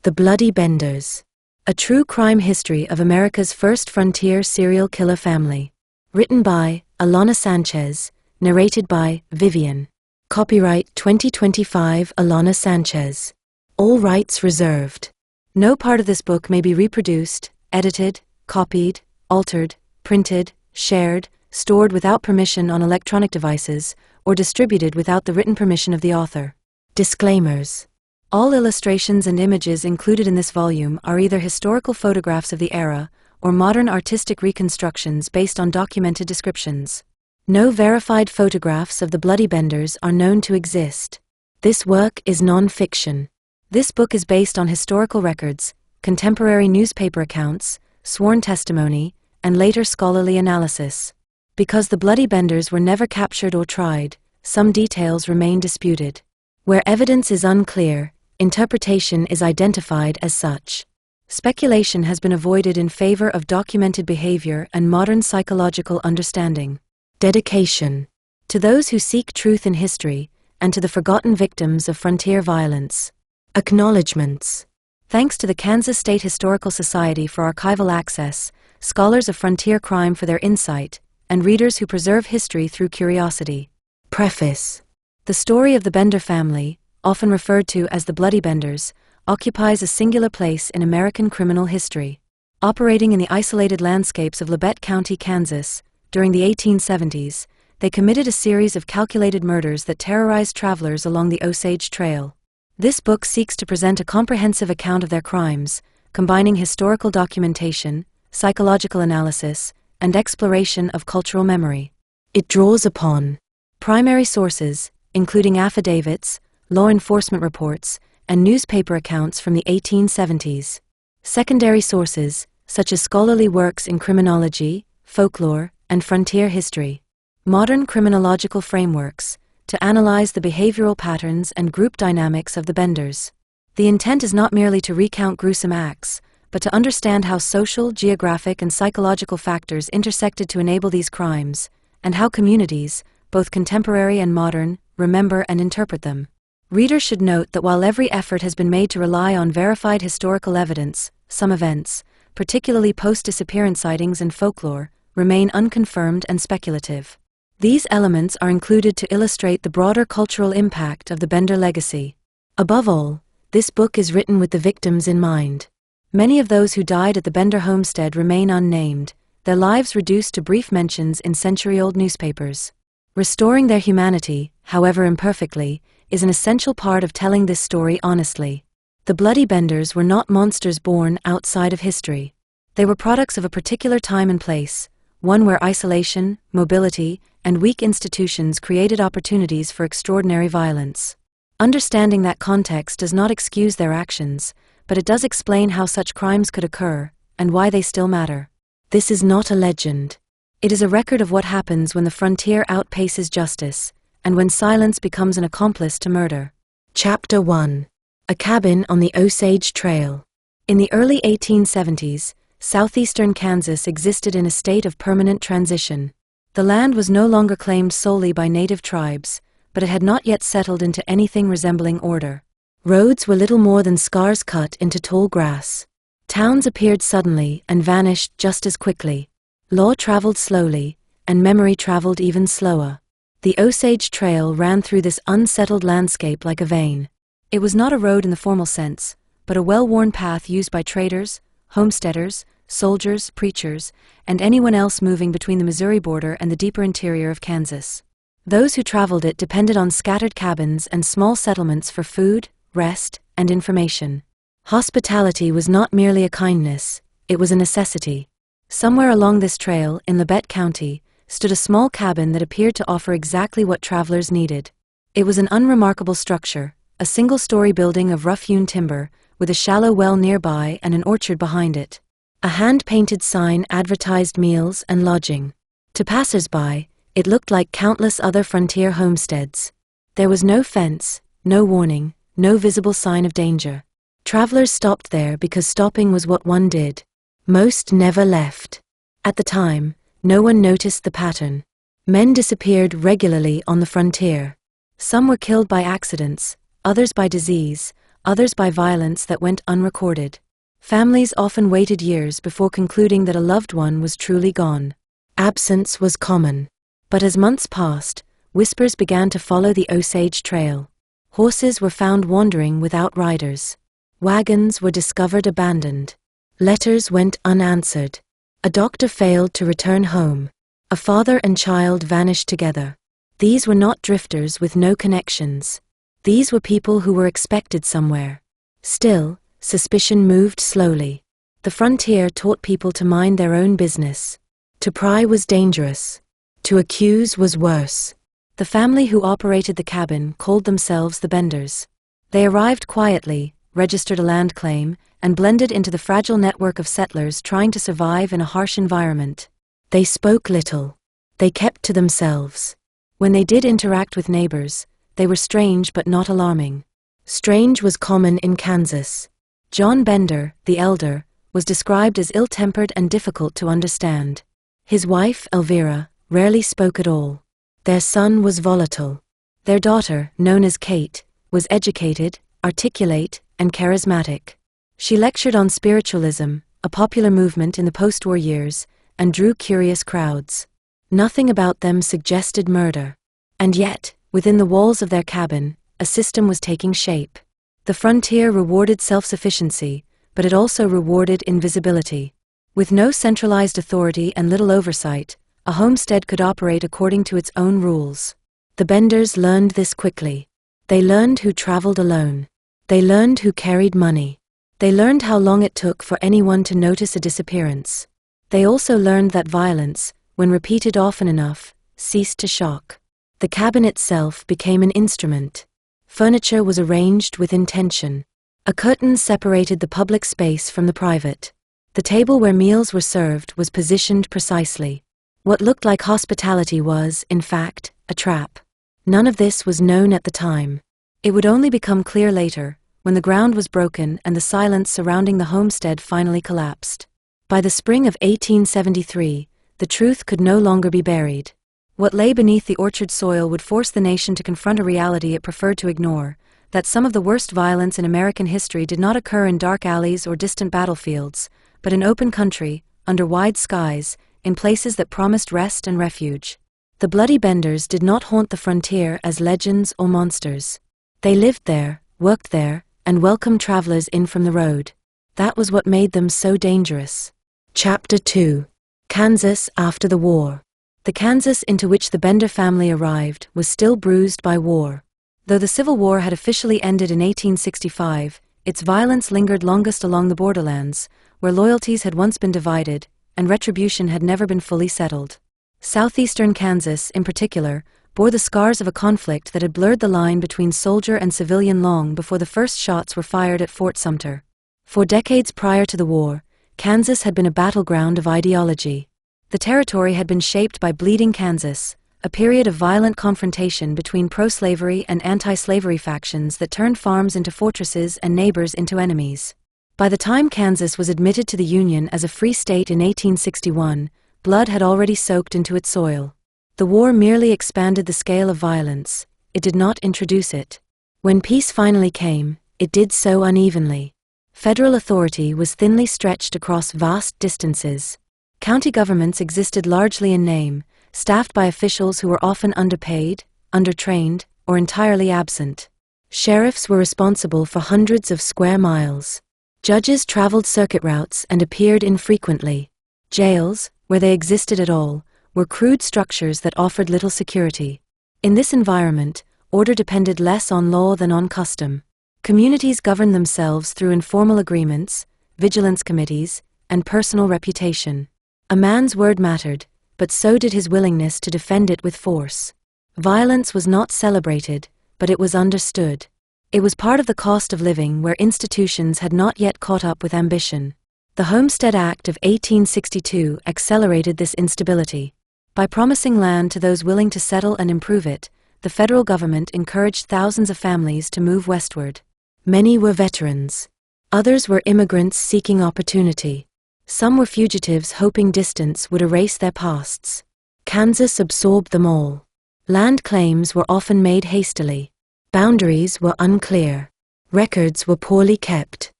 The Bloody Benders. A true crime history of America's first frontier serial killer family. Written by Alana Sanchez, narrated by Vivienne. Copyright 2025 Alana Sanchez. All rights reserved. No part of this book may be reproduced, edited, copied, altered, printed, shared, stored without permission on electronic devices, or distributed without the written permission of the author. Disclaimers. All illustrations and images included in this volume are either historical photographs of the era or modern artistic reconstructions based on documented descriptions. No verified photographs of the Bloody Benders are known to exist. This work is nonfiction. This book is based on historical records, contemporary newspaper accounts, sworn testimony, and later scholarly analysis. Because the Bloody Benders were never captured or tried, some details remain disputed. Where evidence is unclear, interpretation is identified as such. Speculation has been avoided in favor of documented behavior and modern psychological understanding. Dedication. To those who seek truth in history, and to the forgotten victims of frontier violence. Acknowledgements. Thanks to the Kansas State Historical Society for archival access, scholars of frontier crime for their insight, and readers who preserve history through curiosity. Preface. The story of the Bender family, often referred to as the Bloody Benders, occupies a singular place in American criminal history. Operating in the isolated landscapes of Labette County, Kansas, during the 1870s, they committed a series of calculated murders that terrorized travelers along the Osage Trail. This book seeks to present a comprehensive account of their crimes, combining historical documentation, psychological analysis, and exploration of cultural memory. It draws upon primary sources, including affidavits, law enforcement reports, and newspaper accounts from the 1870s. Secondary sources, such as scholarly works in criminology, folklore, and frontier history. Modern criminological frameworks, to analyze the behavioral patterns and group dynamics of the Benders. The intent is not merely to recount gruesome acts, but to understand how social, geographic, and psychological factors intersected to enable these crimes, and how communities, both contemporary and modern, remember and interpret them. Readers should note that while every effort has been made to rely on verified historical evidence, some events, particularly post-disappearance sightings and folklore, remain unconfirmed and speculative. These elements are included to illustrate the broader cultural impact of the Bender legacy. Above all, this book is written with the victims in mind. Many of those who died at the Bender homestead remain unnamed, their lives reduced to brief mentions in century-old newspapers. Restoring their humanity, however imperfectly, is an essential part of telling this story honestly. The Bloody Benders were not monsters born outside of history. They were products of a particular time and place, one where isolation, mobility, and weak institutions created opportunities for extraordinary violence. Understanding that context does not excuse their actions, but it does explain how such crimes could occur, and why they still matter. This is not a legend. It is a record of what happens when the frontier outpaces justice, and when silence becomes an accomplice to murder. Chapter 1. A Cabin on the Osage Trail. In the early 1870s, southeastern Kansas existed in a state of permanent transition. The land was no longer claimed solely by native tribes, but it had not yet settled into anything resembling order. Roads were little more than scars cut into tall grass. Towns appeared suddenly and vanished just as quickly. Law traveled slowly, and memory traveled even slower. The Osage Trail ran through this unsettled landscape like a vein. It was not a road in the formal sense, but a well-worn path used by traders, homesteaders, soldiers, preachers, and anyone else moving between the Missouri border and the deeper interior of Kansas. Those who traveled it depended on scattered cabins and small settlements for food, rest, and information. Hospitality was not merely a kindness, it was a necessity. Somewhere along this trail, in Labette County, stood a small cabin that appeared to offer exactly what travelers needed. It was an unremarkable structure, a single-story building of rough-hewn timber, with a shallow well nearby and an orchard behind it. A hand-painted sign advertised meals and lodging. To passers-by, it looked like countless other frontier homesteads. There was no fence, no warning, no visible sign of danger. Travelers stopped there because stopping was what one did. Most never left. At the time, no one noticed the pattern. Men disappeared regularly on the frontier. Some were killed by accidents, others by disease, others by violence that went unrecorded. Families often waited years before concluding that a loved one was truly gone. Absence was common. But as months passed, whispers began to follow the Osage Trail. Horses were found wandering without riders. Wagons were discovered abandoned. Letters went unanswered. A doctor failed to return home. A father and child vanished together. These were not drifters with no connections. These were people who were expected somewhere. Still, suspicion moved slowly. The frontier taught people to mind their own business. To pry was dangerous. To accuse was worse. The family who operated the cabin called themselves the Benders. They arrived quietly, registered a land claim, and blended into the fragile network of settlers trying to survive in a harsh environment. They spoke little. They kept to themselves. When they did interact with neighbors, they were strange but not alarming. Strange was common in Kansas. John Bender, the elder, was described as ill-tempered and difficult to understand. His wife, Elvira, rarely spoke at all. Their son was volatile. Their daughter, known as Kate, was educated, articulate, and charismatic. She lectured on spiritualism, a popular movement in the post-war years, and drew curious crowds. Nothing about them suggested murder. And yet, within the walls of their cabin, a system was taking shape. The frontier rewarded self-sufficiency, but it also rewarded invisibility. With no centralized authority and little oversight, a homestead could operate according to its own rules. The Benders learned this quickly. They learned who traveled alone. They learned who carried money. They learned how long it took for anyone to notice a disappearance. They also learned that violence, when repeated often enough, ceased to shock. The cabin itself became an instrument. Furniture was arranged with intention. A curtain separated the public space from the private. The table where meals were served was positioned precisely. What looked like hospitality was, in fact, a trap. None of this was known at the time. It would only become clear later, when the ground was broken and the silence surrounding the homestead finally collapsed. By the spring of 1873, the truth could no longer be buried. What lay beneath the orchard soil would force the nation to confront a reality it preferred to ignore, that some of the worst violence in American history did not occur in dark alleys or distant battlefields, but in open country, under wide skies, in places that promised rest and refuge. The Bloody Benders did not haunt the frontier as legends or monsters. They lived there, worked there, and welcomed travelers in from the road. That was what made them so dangerous. Chapter 2. Kansas after the war. The Kansas into which the Bender family arrived was still bruised by war. Though the Civil War had officially ended in 1865, its violence lingered longest along the borderlands, where loyalties had once been divided, and retribution had never been fully settled. Southeastern Kansas, in particular, bore the scars of a conflict that had blurred the line between soldier and civilian long before the first shots were fired at Fort Sumter. For decades prior to the war, Kansas had been a battleground of ideology. The territory had been shaped by Bleeding Kansas, a period of violent confrontation between pro-slavery and anti-slavery factions that turned farms into fortresses and neighbors into enemies. By the time Kansas was admitted to the Union as a free state in 1861, blood had already soaked into its soil. The war merely expanded the scale of violence, it did not introduce it. When peace finally came, it did so unevenly. Federal authority was thinly stretched across vast distances. County governments existed largely in name, staffed by officials who were often underpaid, undertrained, or entirely absent. Sheriffs were responsible for hundreds of square miles. Judges traveled circuit routes and appeared infrequently. Jails, where they existed at all, were crude structures that offered little security. In this environment, order depended less on law than on custom. Communities governed themselves through informal agreements, vigilance committees, and personal reputation. A man's word mattered, but so did his willingness to defend it with force. Violence was not celebrated, but it was understood. It was part of the cost of living where institutions had not yet caught up with ambition. The Homestead Act of 1862 accelerated this instability. By promising land to those willing to settle and improve it, the federal government encouraged thousands of families to move westward. Many were veterans. Others were immigrants seeking opportunity. Some were fugitives hoping distance would erase their pasts. Kansas absorbed them all. Land claims were often made hastily. Boundaries were unclear. Records were poorly kept.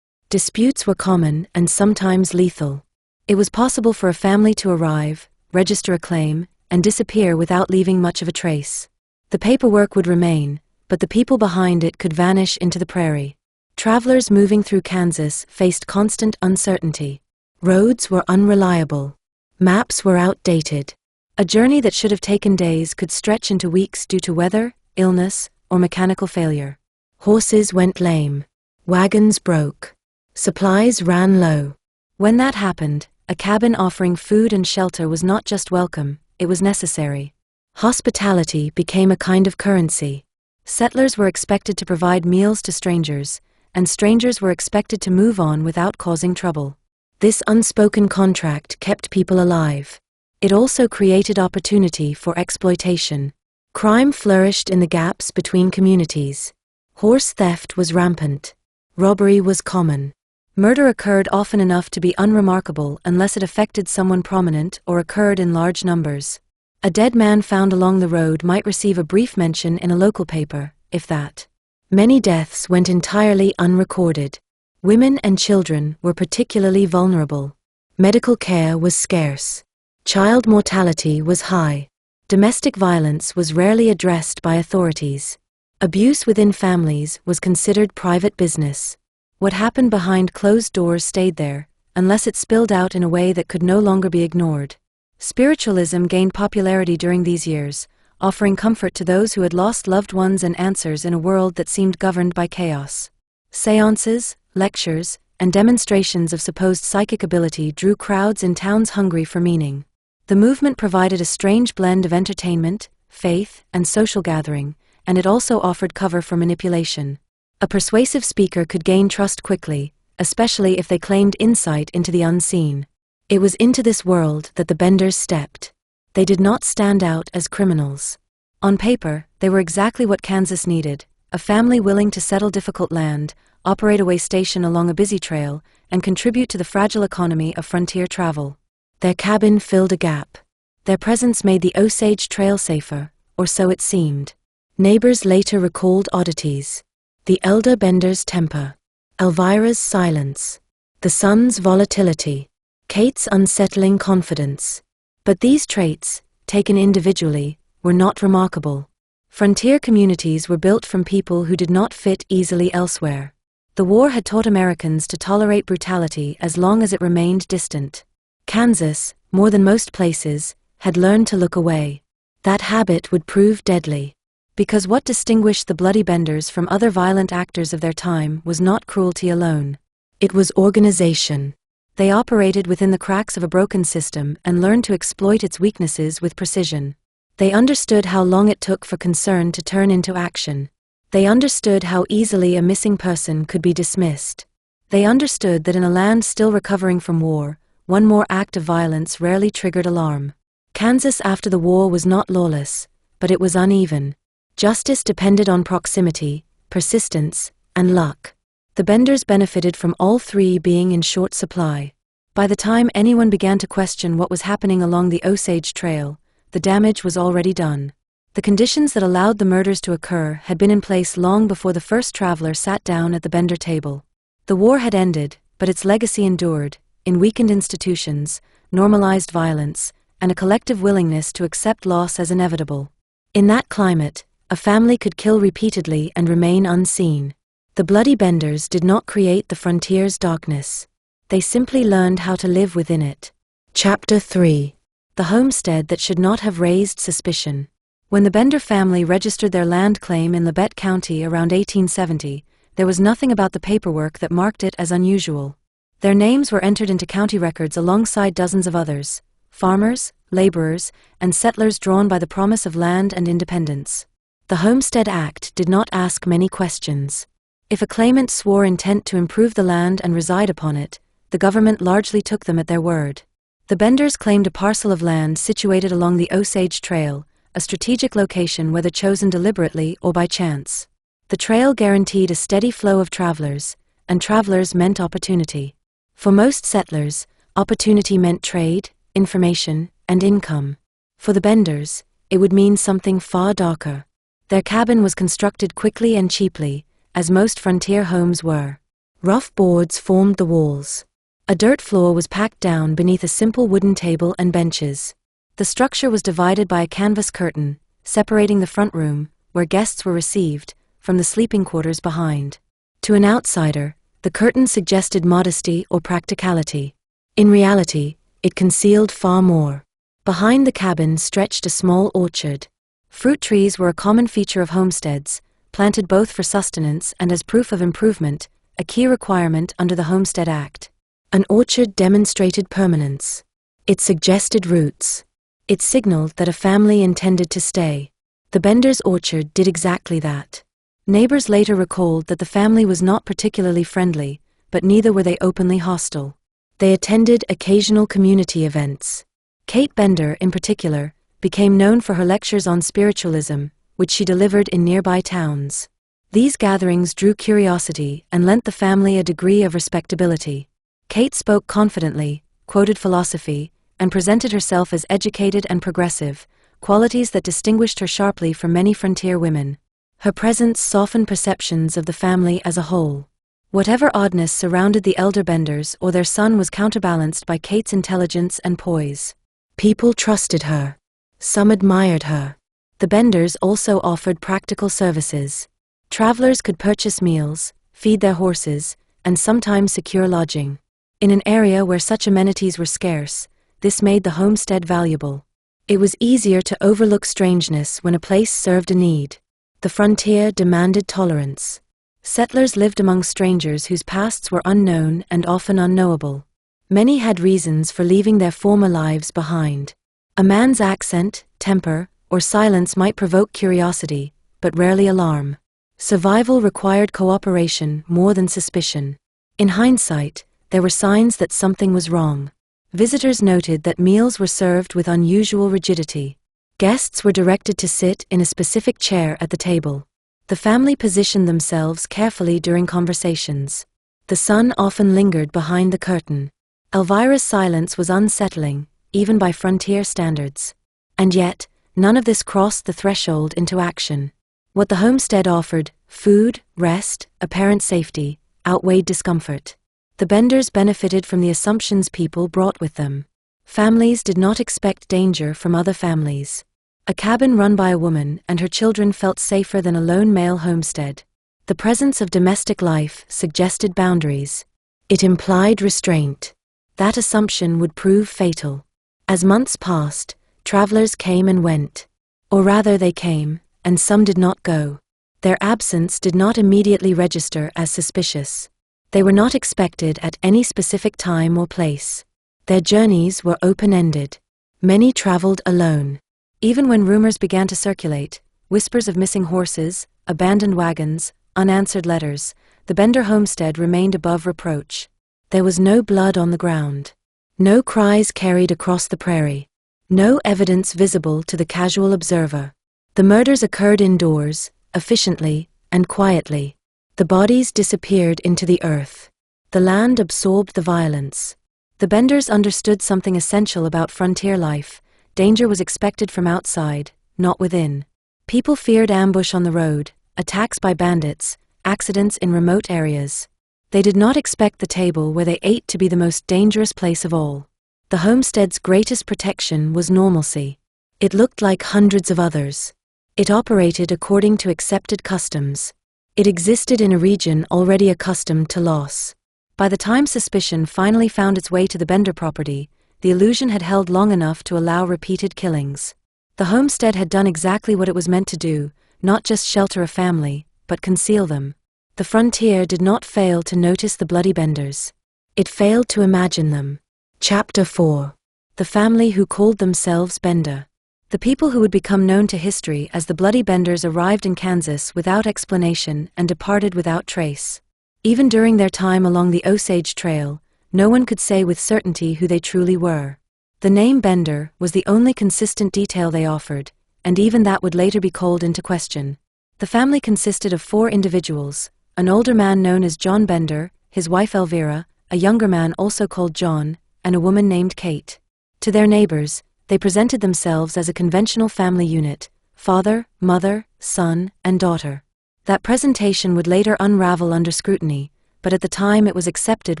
Disputes were common and sometimes lethal. It was possible for a family to arrive, register a claim, and disappear without leaving much of a trace. The paperwork would remain, but the people behind it could vanish into the prairie. Travelers moving through Kansas faced constant uncertainty. Roads were unreliable. Maps were outdated. A journey that should have taken days could stretch into weeks due to weather, illness, or mechanical failure. Horses went lame. Wagons broke. Supplies ran low. When that happened, a cabin offering food and shelter was not just welcome, it was necessary. Hospitality became a kind of currency. Settlers were expected to provide meals to strangers, and strangers were expected to move on without causing trouble. This unspoken contract kept people alive. It also created opportunity for exploitation. Crime flourished in the gaps between communities. Horse theft was rampant. Robbery was common. Murder occurred often enough to be unremarkable unless it affected someone prominent or occurred in large numbers. A dead man found along the road might receive a brief mention in a local paper, if that. Many deaths went entirely unrecorded. Women and children were particularly vulnerable. Medical care was scarce. Child mortality was high. Domestic violence was rarely addressed by authorities. Abuse within families was considered private business. What happened behind closed doors stayed there, unless it spilled out in a way that could no longer be ignored. Spiritualism gained popularity during these years, offering comfort to those who had lost loved ones and answers in a world that seemed governed by chaos. Seances, lectures, and demonstrations of supposed psychic ability drew crowds in towns hungry for meaning. The movement provided a strange blend of entertainment, faith, and social gathering, and it also offered cover for manipulation. A persuasive speaker could gain trust quickly, especially if they claimed insight into the unseen. It was into this world that the Benders stepped. They did not stand out as criminals. On paper, they were exactly what Kansas needed: a family willing to settle difficult land, operate a way station along a busy trail, and contribute to the fragile economy of frontier travel. Their cabin filled a gap. Their presence made the Osage Trail safer, or so it seemed. Neighbors later recalled oddities. The elder Bender's temper. Elvira's silence. The son's volatility. Kate's unsettling confidence. But these traits, taken individually, were not remarkable. Frontier communities were built from people who did not fit easily elsewhere. The war had taught Americans to tolerate brutality as long as it remained distant. Kansas, more than most places, had learned to look away. That habit would prove deadly. Because what distinguished the Bloody Benders from other violent actors of their time was not cruelty alone. It was organization. They operated within the cracks of a broken system and learned to exploit its weaknesses with precision. They understood how long it took for concern to turn into action. They understood how easily a missing person could be dismissed. They understood that in a land still recovering from war, one more act of violence rarely triggered alarm. Kansas after the war was not lawless, but it was uneven. Justice depended on proximity, persistence, and luck. The Benders benefited from all three being in short supply. By the time anyone began to question what was happening along the Osage Trail, the damage was already done. The conditions that allowed the murders to occur had been in place long before the first traveler sat down at the Bender table. The war had ended, but its legacy endured, in weakened institutions, normalized violence, and a collective willingness to accept loss as inevitable. In that climate, a family could kill repeatedly and remain unseen. The Bloody Benders did not create the frontier's darkness. They simply learned how to live within it. Chapter 3. The homestead that should not have raised suspicion. When the Bender family registered their land claim in Labette County around 1870, there was nothing about the paperwork that marked it as unusual. Their names were entered into county records alongside dozens of others: farmers, laborers, and settlers drawn by the promise of land and independence. The Homestead Act did not ask many questions. If a claimant swore intent to improve the land and reside upon it, the government largely took them at their word. The Benders claimed a parcel of land situated along the Osage Trail, a strategic location whether chosen deliberately or by chance. The trail guaranteed a steady flow of travelers, and travelers meant opportunity. For most settlers, opportunity meant trade, information, and income. For the Benders, it would mean something far darker. Their cabin was constructed quickly and cheaply, as most frontier homes were. Rough boards formed the walls. A dirt floor was packed down beneath a simple wooden table and benches. The structure was divided by a canvas curtain, separating the front room, where guests were received, from the sleeping quarters behind. To an outsider, the curtain suggested modesty or practicality. In reality, it concealed far more. Behind the cabin stretched a small orchard. Fruit trees were a common feature of homesteads, planted both for sustenance and as proof of improvement, a key requirement under the Homestead Act. An orchard demonstrated permanence. It suggested roots. It signaled that a family intended to stay. The Bender's orchard did exactly that. Neighbors later recalled that the family was not particularly friendly, but neither were they openly hostile. They attended occasional community events. Kate Bender, in particular, became known for her lectures on spiritualism, which she delivered in nearby towns. These gatherings drew curiosity and lent the family a degree of respectability. Kate spoke confidently, quoted philosophy, and presented herself as educated and progressive, qualities that distinguished her sharply from many frontier women. Her presence softened perceptions of the family as a whole. Whatever oddness surrounded the elder Benders or their son was counterbalanced by Kate's intelligence and poise. People trusted her. Some admired her. The Benders also offered practical services. Travelers could purchase meals, feed their horses, and sometimes secure lodging. In an area where such amenities were scarce, this made the homestead valuable. It was easier to overlook strangeness when a place served a need. The frontier demanded tolerance. Settlers lived among strangers whose pasts were unknown and often unknowable. Many had reasons for leaving their former lives behind. A man's accent, temper, or silence might provoke curiosity, but rarely alarm. Survival required cooperation more than suspicion. In hindsight, there were signs that something was wrong. Visitors noted that meals were served with unusual rigidity. Guests were directed to sit in a specific chair at the table. The family positioned themselves carefully during conversations. The son often lingered behind the curtain. Elvira's silence was unsettling, even by frontier standards. And yet, none of this crossed the threshold into action. What the homestead offered, food, rest, apparent safety, outweighed discomfort. The Benders benefited from the assumptions people brought with them. Families did not expect danger from other families. A cabin run by a woman and her children felt safer than a lone male homestead. The presence of domestic life suggested boundaries. It implied restraint. That assumption would prove fatal. As months passed, travelers came and went. Or rather they came, and some did not go. Their absence did not immediately register as suspicious. They were not expected at any specific time or place. Their journeys were open-ended. Many traveled alone. Even when rumors began to circulate, whispers of missing horses, abandoned wagons, unanswered letters, the Bender homestead remained above reproach. There was no blood on the ground. No cries carried across the prairie. No evidence visible to the casual observer. The murders occurred indoors, efficiently, and quietly. The bodies disappeared into the earth. The land absorbed the violence. The Benders understood something essential about frontier life. Danger was expected from outside, not within. People feared ambush on the road, attacks by bandits, accidents in remote areas. They did not expect the table where they ate to be the most dangerous place of all. The homestead's greatest protection was normalcy. It looked like hundreds of others. It operated according to accepted customs. It existed in a region already accustomed to loss. By the time suspicion finally found its way to the Bender property, the illusion had held long enough to allow repeated killings. The homestead had done exactly what it was meant to do, not just shelter a family, but conceal them. The frontier did not fail to notice the bloody Benders. It failed to imagine them. Chapter 4. The family who called themselves Bender. The people who would become known to history as the Bloody Benders arrived in Kansas without explanation and departed without trace. Even during their time along the Osage Trail, no one could say with certainty who they truly were. The name Bender was the only consistent detail they offered, and even that would later be called into question. The family consisted of 4 individuals, an older man known as John Bender, his wife Elvira, a younger man also called John, and a woman named Kate. To their neighbors, they presented themselves as a conventional family unit: father, mother, son, and daughter. That presentation would later unravel under scrutiny, but at the time it was accepted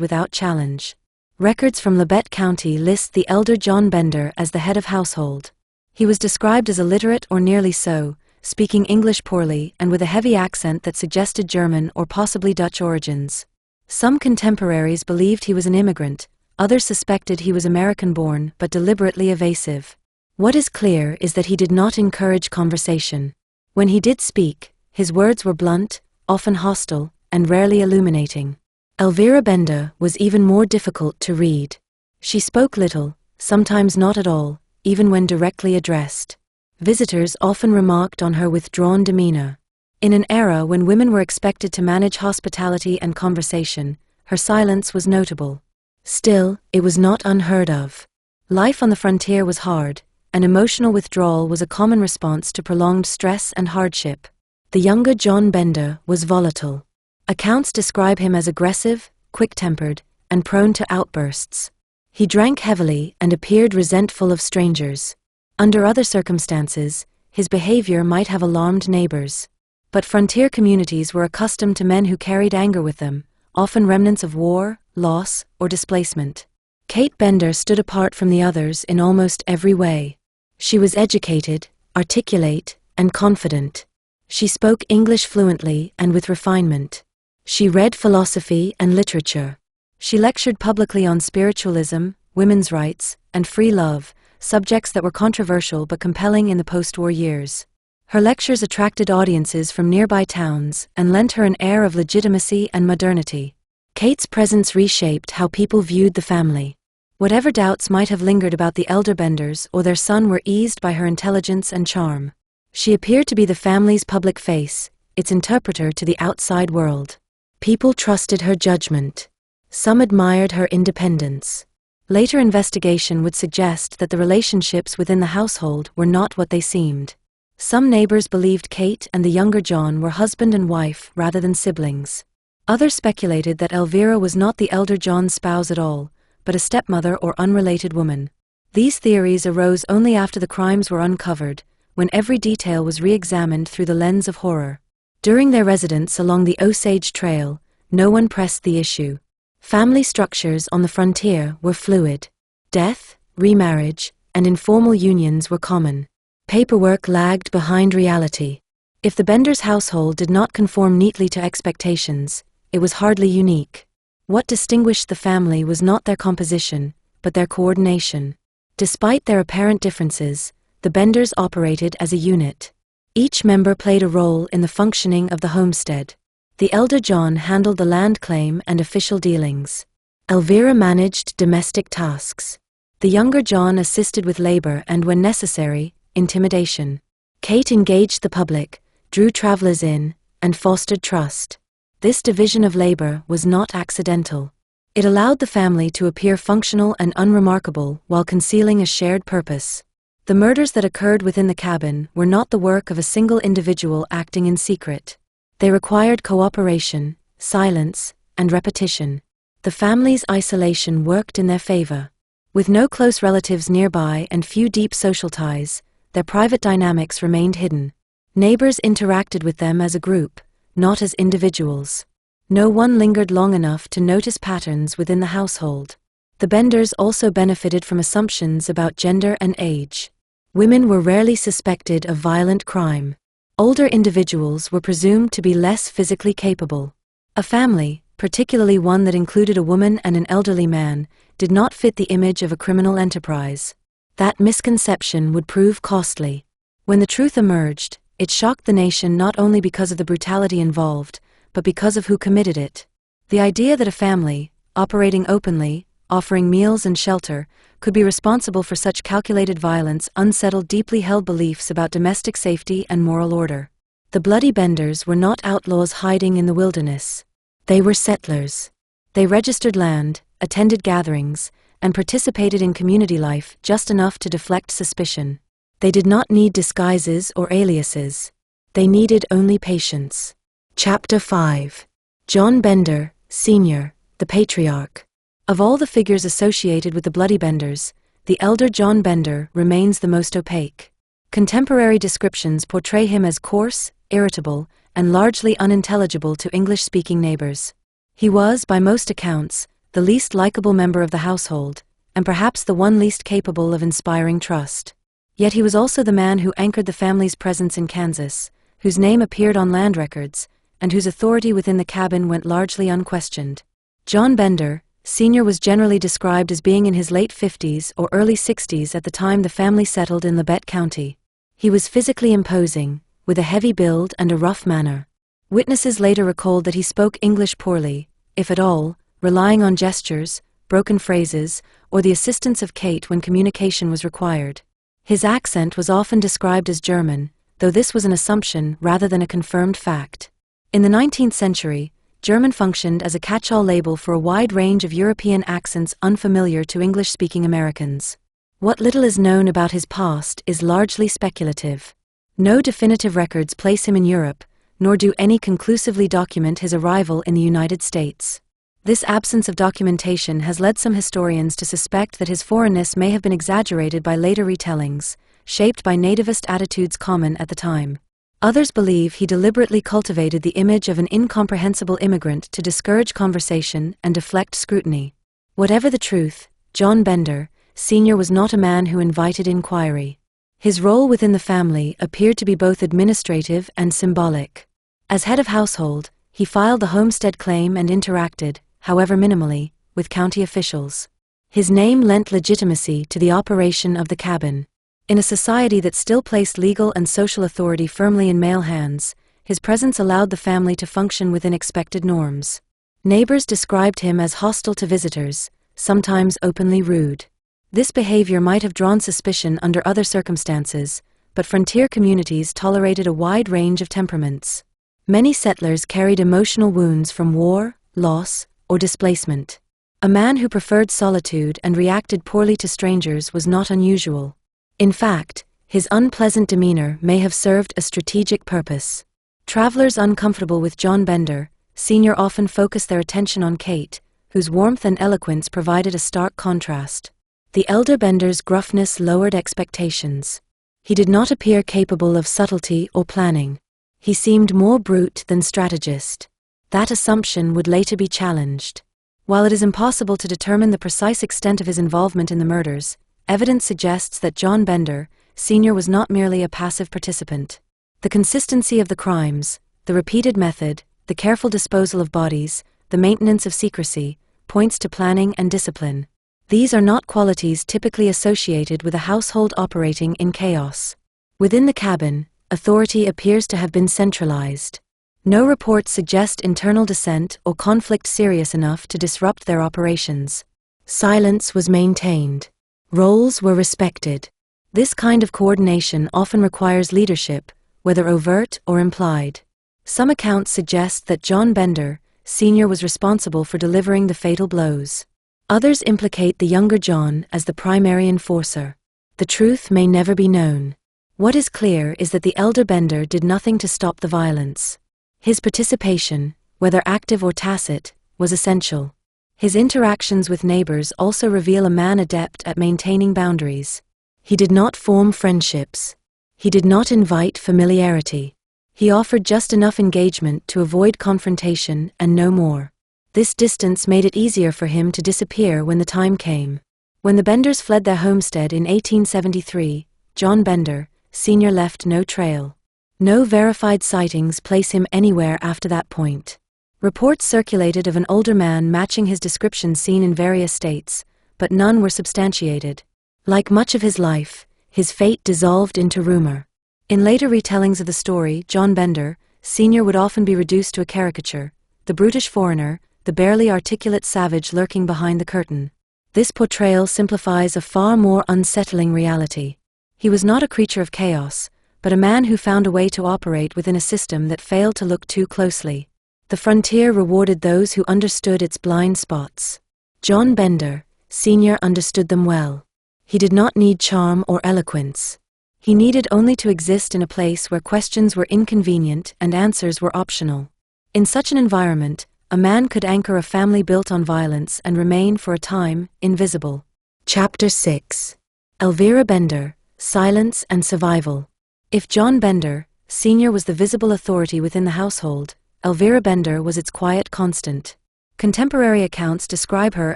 without challenge. Records from Labette County list the elder John Bender as the head of household. He was described as illiterate or nearly so, speaking English poorly and with a heavy accent that suggested German or possibly Dutch origins. Some contemporaries believed he was an immigrant, others suspected he was American-born but deliberately evasive. What is clear is that he did not encourage conversation. When he did speak, his words were blunt, often hostile, and rarely illuminating. Elvira Bender was even more difficult to read. She spoke little, sometimes not at all, even when directly addressed. Visitors often remarked on her withdrawn demeanor. In an era when women were expected to manage hospitality and conversation, her silence was notable. Still, it was not unheard of. Life on the frontier was hard, and emotional withdrawal was a common response to prolonged stress and hardship. The younger John Bender was volatile. Accounts describe him as aggressive, quick-tempered, and prone to outbursts. He drank heavily and appeared resentful of strangers. Under other circumstances, his behavior might have alarmed neighbors. But frontier communities were accustomed to men who carried anger with them, often remnants of war, loss, or displacement. Kate Bender stood apart from the others in almost every way. She was educated, articulate, and confident. She spoke English fluently and with refinement. She read philosophy and literature. She lectured publicly on spiritualism, women's rights, and free love, subjects that were controversial but compelling in the post-war years. Her lectures attracted audiences from nearby towns and lent her an air of legitimacy and modernity. Kate's presence reshaped how people viewed the family. Whatever doubts might have lingered about the elder Benders or their son were eased by her intelligence and charm. She appeared to be the family's public face, its interpreter to the outside world. People trusted her judgment. Some admired her independence. Later investigation would suggest that the relationships within the household were not what they seemed. Some neighbors believed Kate and the younger John were husband and wife rather than siblings. Others speculated that Elvira was not the elder John's spouse at all, but a stepmother or unrelated woman. These theories arose only after the crimes were uncovered, when every detail was re-examined through the lens of horror. During their residence along the Osage Trail, no one pressed the issue. Family structures on the frontier were fluid. Death, remarriage, and informal unions were common. Paperwork lagged behind reality. If the Benders' household did not conform neatly to expectations, it was hardly unique. What distinguished the family was not their composition, but their coordination. Despite their apparent differences, the Benders operated as a unit. Each member played a role in the functioning of the homestead. The elder John handled the land claim and official dealings. Elvira managed domestic tasks. The younger John assisted with labor and, when necessary, intimidation. Kate engaged the public, drew travelers in, and fostered trust. This division of labor was not accidental. It allowed the family to appear functional and unremarkable while concealing a shared purpose. The murders that occurred within the cabin were not the work of a single individual acting in secret. They required cooperation, silence, and repetition. The family's isolation worked in their favor. With no close relatives nearby and few deep social ties, their private dynamics remained hidden. Neighbors interacted with them as a group, not as individuals. No one lingered long enough to notice patterns within the household. The Benders also benefited from assumptions about gender and age. Women were rarely suspected of violent crime. Older individuals were presumed to be less physically capable. A family, particularly one that included a woman and an elderly man, did not fit the image of a criminal enterprise. That misconception would prove costly. When the truth emerged, it shocked the nation not only because of the brutality involved, but because of who committed it. The idea that a family, operating openly, offering meals and shelter, could be responsible for such calculated violence unsettled deeply held beliefs about domestic safety and moral order. The Bloody Benders were not outlaws hiding in the wilderness. They were settlers. They registered land, attended gatherings, and participated in community life just enough to deflect suspicion. They did not need disguises or aliases. They needed only patience. Chapter 5. John Bender, Sr., the Patriarch. Of all the figures associated with the Bloody Benders, the elder John Bender remains the most opaque. Contemporary descriptions portray him as coarse, irritable, and largely unintelligible to English-speaking neighbors. He was, by most accounts, the least likable member of the household, and perhaps the one least capable of inspiring trust. Yet he was also the man who anchored the family's presence in Kansas, whose name appeared on land records, and whose authority within the cabin went largely unquestioned. John Bender, Sr. was generally described as being in his late 50s or early 60s at the time the family settled in Labette County. He was physically imposing, with a heavy build and a rough manner. Witnesses later recalled that he spoke English poorly, if at all, relying on gestures, broken phrases, or the assistance of Kate when communication was required. His accent was often described as German, though this was an assumption rather than a confirmed fact. In the 19th century, German functioned as a catch-all label for a wide range of European accents unfamiliar to English-speaking Americans. What little is known about his past is largely speculative. No definitive records place him in Europe, nor do any conclusively document his arrival in the United States. This absence of documentation has led some historians to suspect that his foreignness may have been exaggerated by later retellings, shaped by nativist attitudes common at the time. Others believe he deliberately cultivated the image of an incomprehensible immigrant to discourage conversation and deflect scrutiny. Whatever the truth, John Bender, Sr. was not a man who invited inquiry. His role within the family appeared to be both administrative and symbolic. As head of household, he filed the homestead claim and interacted, however minimally, with county officials. His name lent legitimacy to the operation of the cabin. In a society that still placed legal and social authority firmly in male hands, his presence allowed the family to function within expected norms. Neighbors described him as hostile to visitors, sometimes openly rude. This behavior might have drawn suspicion under other circumstances, but frontier communities tolerated a wide range of temperaments. Many settlers carried emotional wounds from war, loss, or displacement. A man who preferred solitude and reacted poorly to strangers was not unusual. In fact, his unpleasant demeanor may have served a strategic purpose. Travelers uncomfortable with John Bender, Sr. often focused their attention on Kate, whose warmth and eloquence provided a stark contrast. The elder Bender's gruffness lowered expectations. He did not appear capable of subtlety or planning. He seemed more brute than strategist. That assumption would later be challenged. While it is impossible to determine the precise extent of his involvement in the murders, evidence suggests that John Bender, Sr. was not merely a passive participant. The consistency of the crimes, the repeated method, the careful disposal of bodies, the maintenance of secrecy, points to planning and discipline. These are not qualities typically associated with a household operating in chaos. Within the cabin, authority appears to have been centralized. No reports suggest internal dissent or conflict serious enough to disrupt their operations. Silence was maintained. Roles were respected. This kind of coordination often requires leadership, whether overt or implied. Some accounts suggest that John Bender, Sr. was responsible for delivering the fatal blows. Others implicate the younger John as the primary enforcer. The truth may never be known. What is clear is that the elder Bender did nothing to stop the violence. His participation, whether active or tacit, was essential. His interactions with neighbors also reveal a man adept at maintaining boundaries. He did not form friendships. He did not invite familiarity. He offered just enough engagement to avoid confrontation and no more. This distance made it easier for him to disappear when the time came. When the Benders fled their homestead in 1873, John Bender, Sr. left no trail. No verified sightings place him anywhere after that point. Reports circulated of an older man matching his description seen in various states, but none were substantiated. Like much of his life, his fate dissolved into rumor. In later retellings of the story, John Bender, Sr. would often be reduced to a caricature, the brutish foreigner, the barely articulate savage lurking behind the curtain. This portrayal simplifies a far more unsettling reality. He was not a creature of chaos, but a man who found a way to operate within a system that failed to look too closely. The frontier rewarded those who understood its blind spots. John Bender, Sr. understood them well. He did not need charm or eloquence. He needed only to exist in a place where questions were inconvenient and answers were optional. In such an environment, a man could anchor a family built on violence and remain for a time invisible. Chapter 6. Elvira Bender, Silence and Survival. If John Bender, Sr. was the visible authority within the household. Elvira Bender was its quiet constant. Contemporary accounts describe her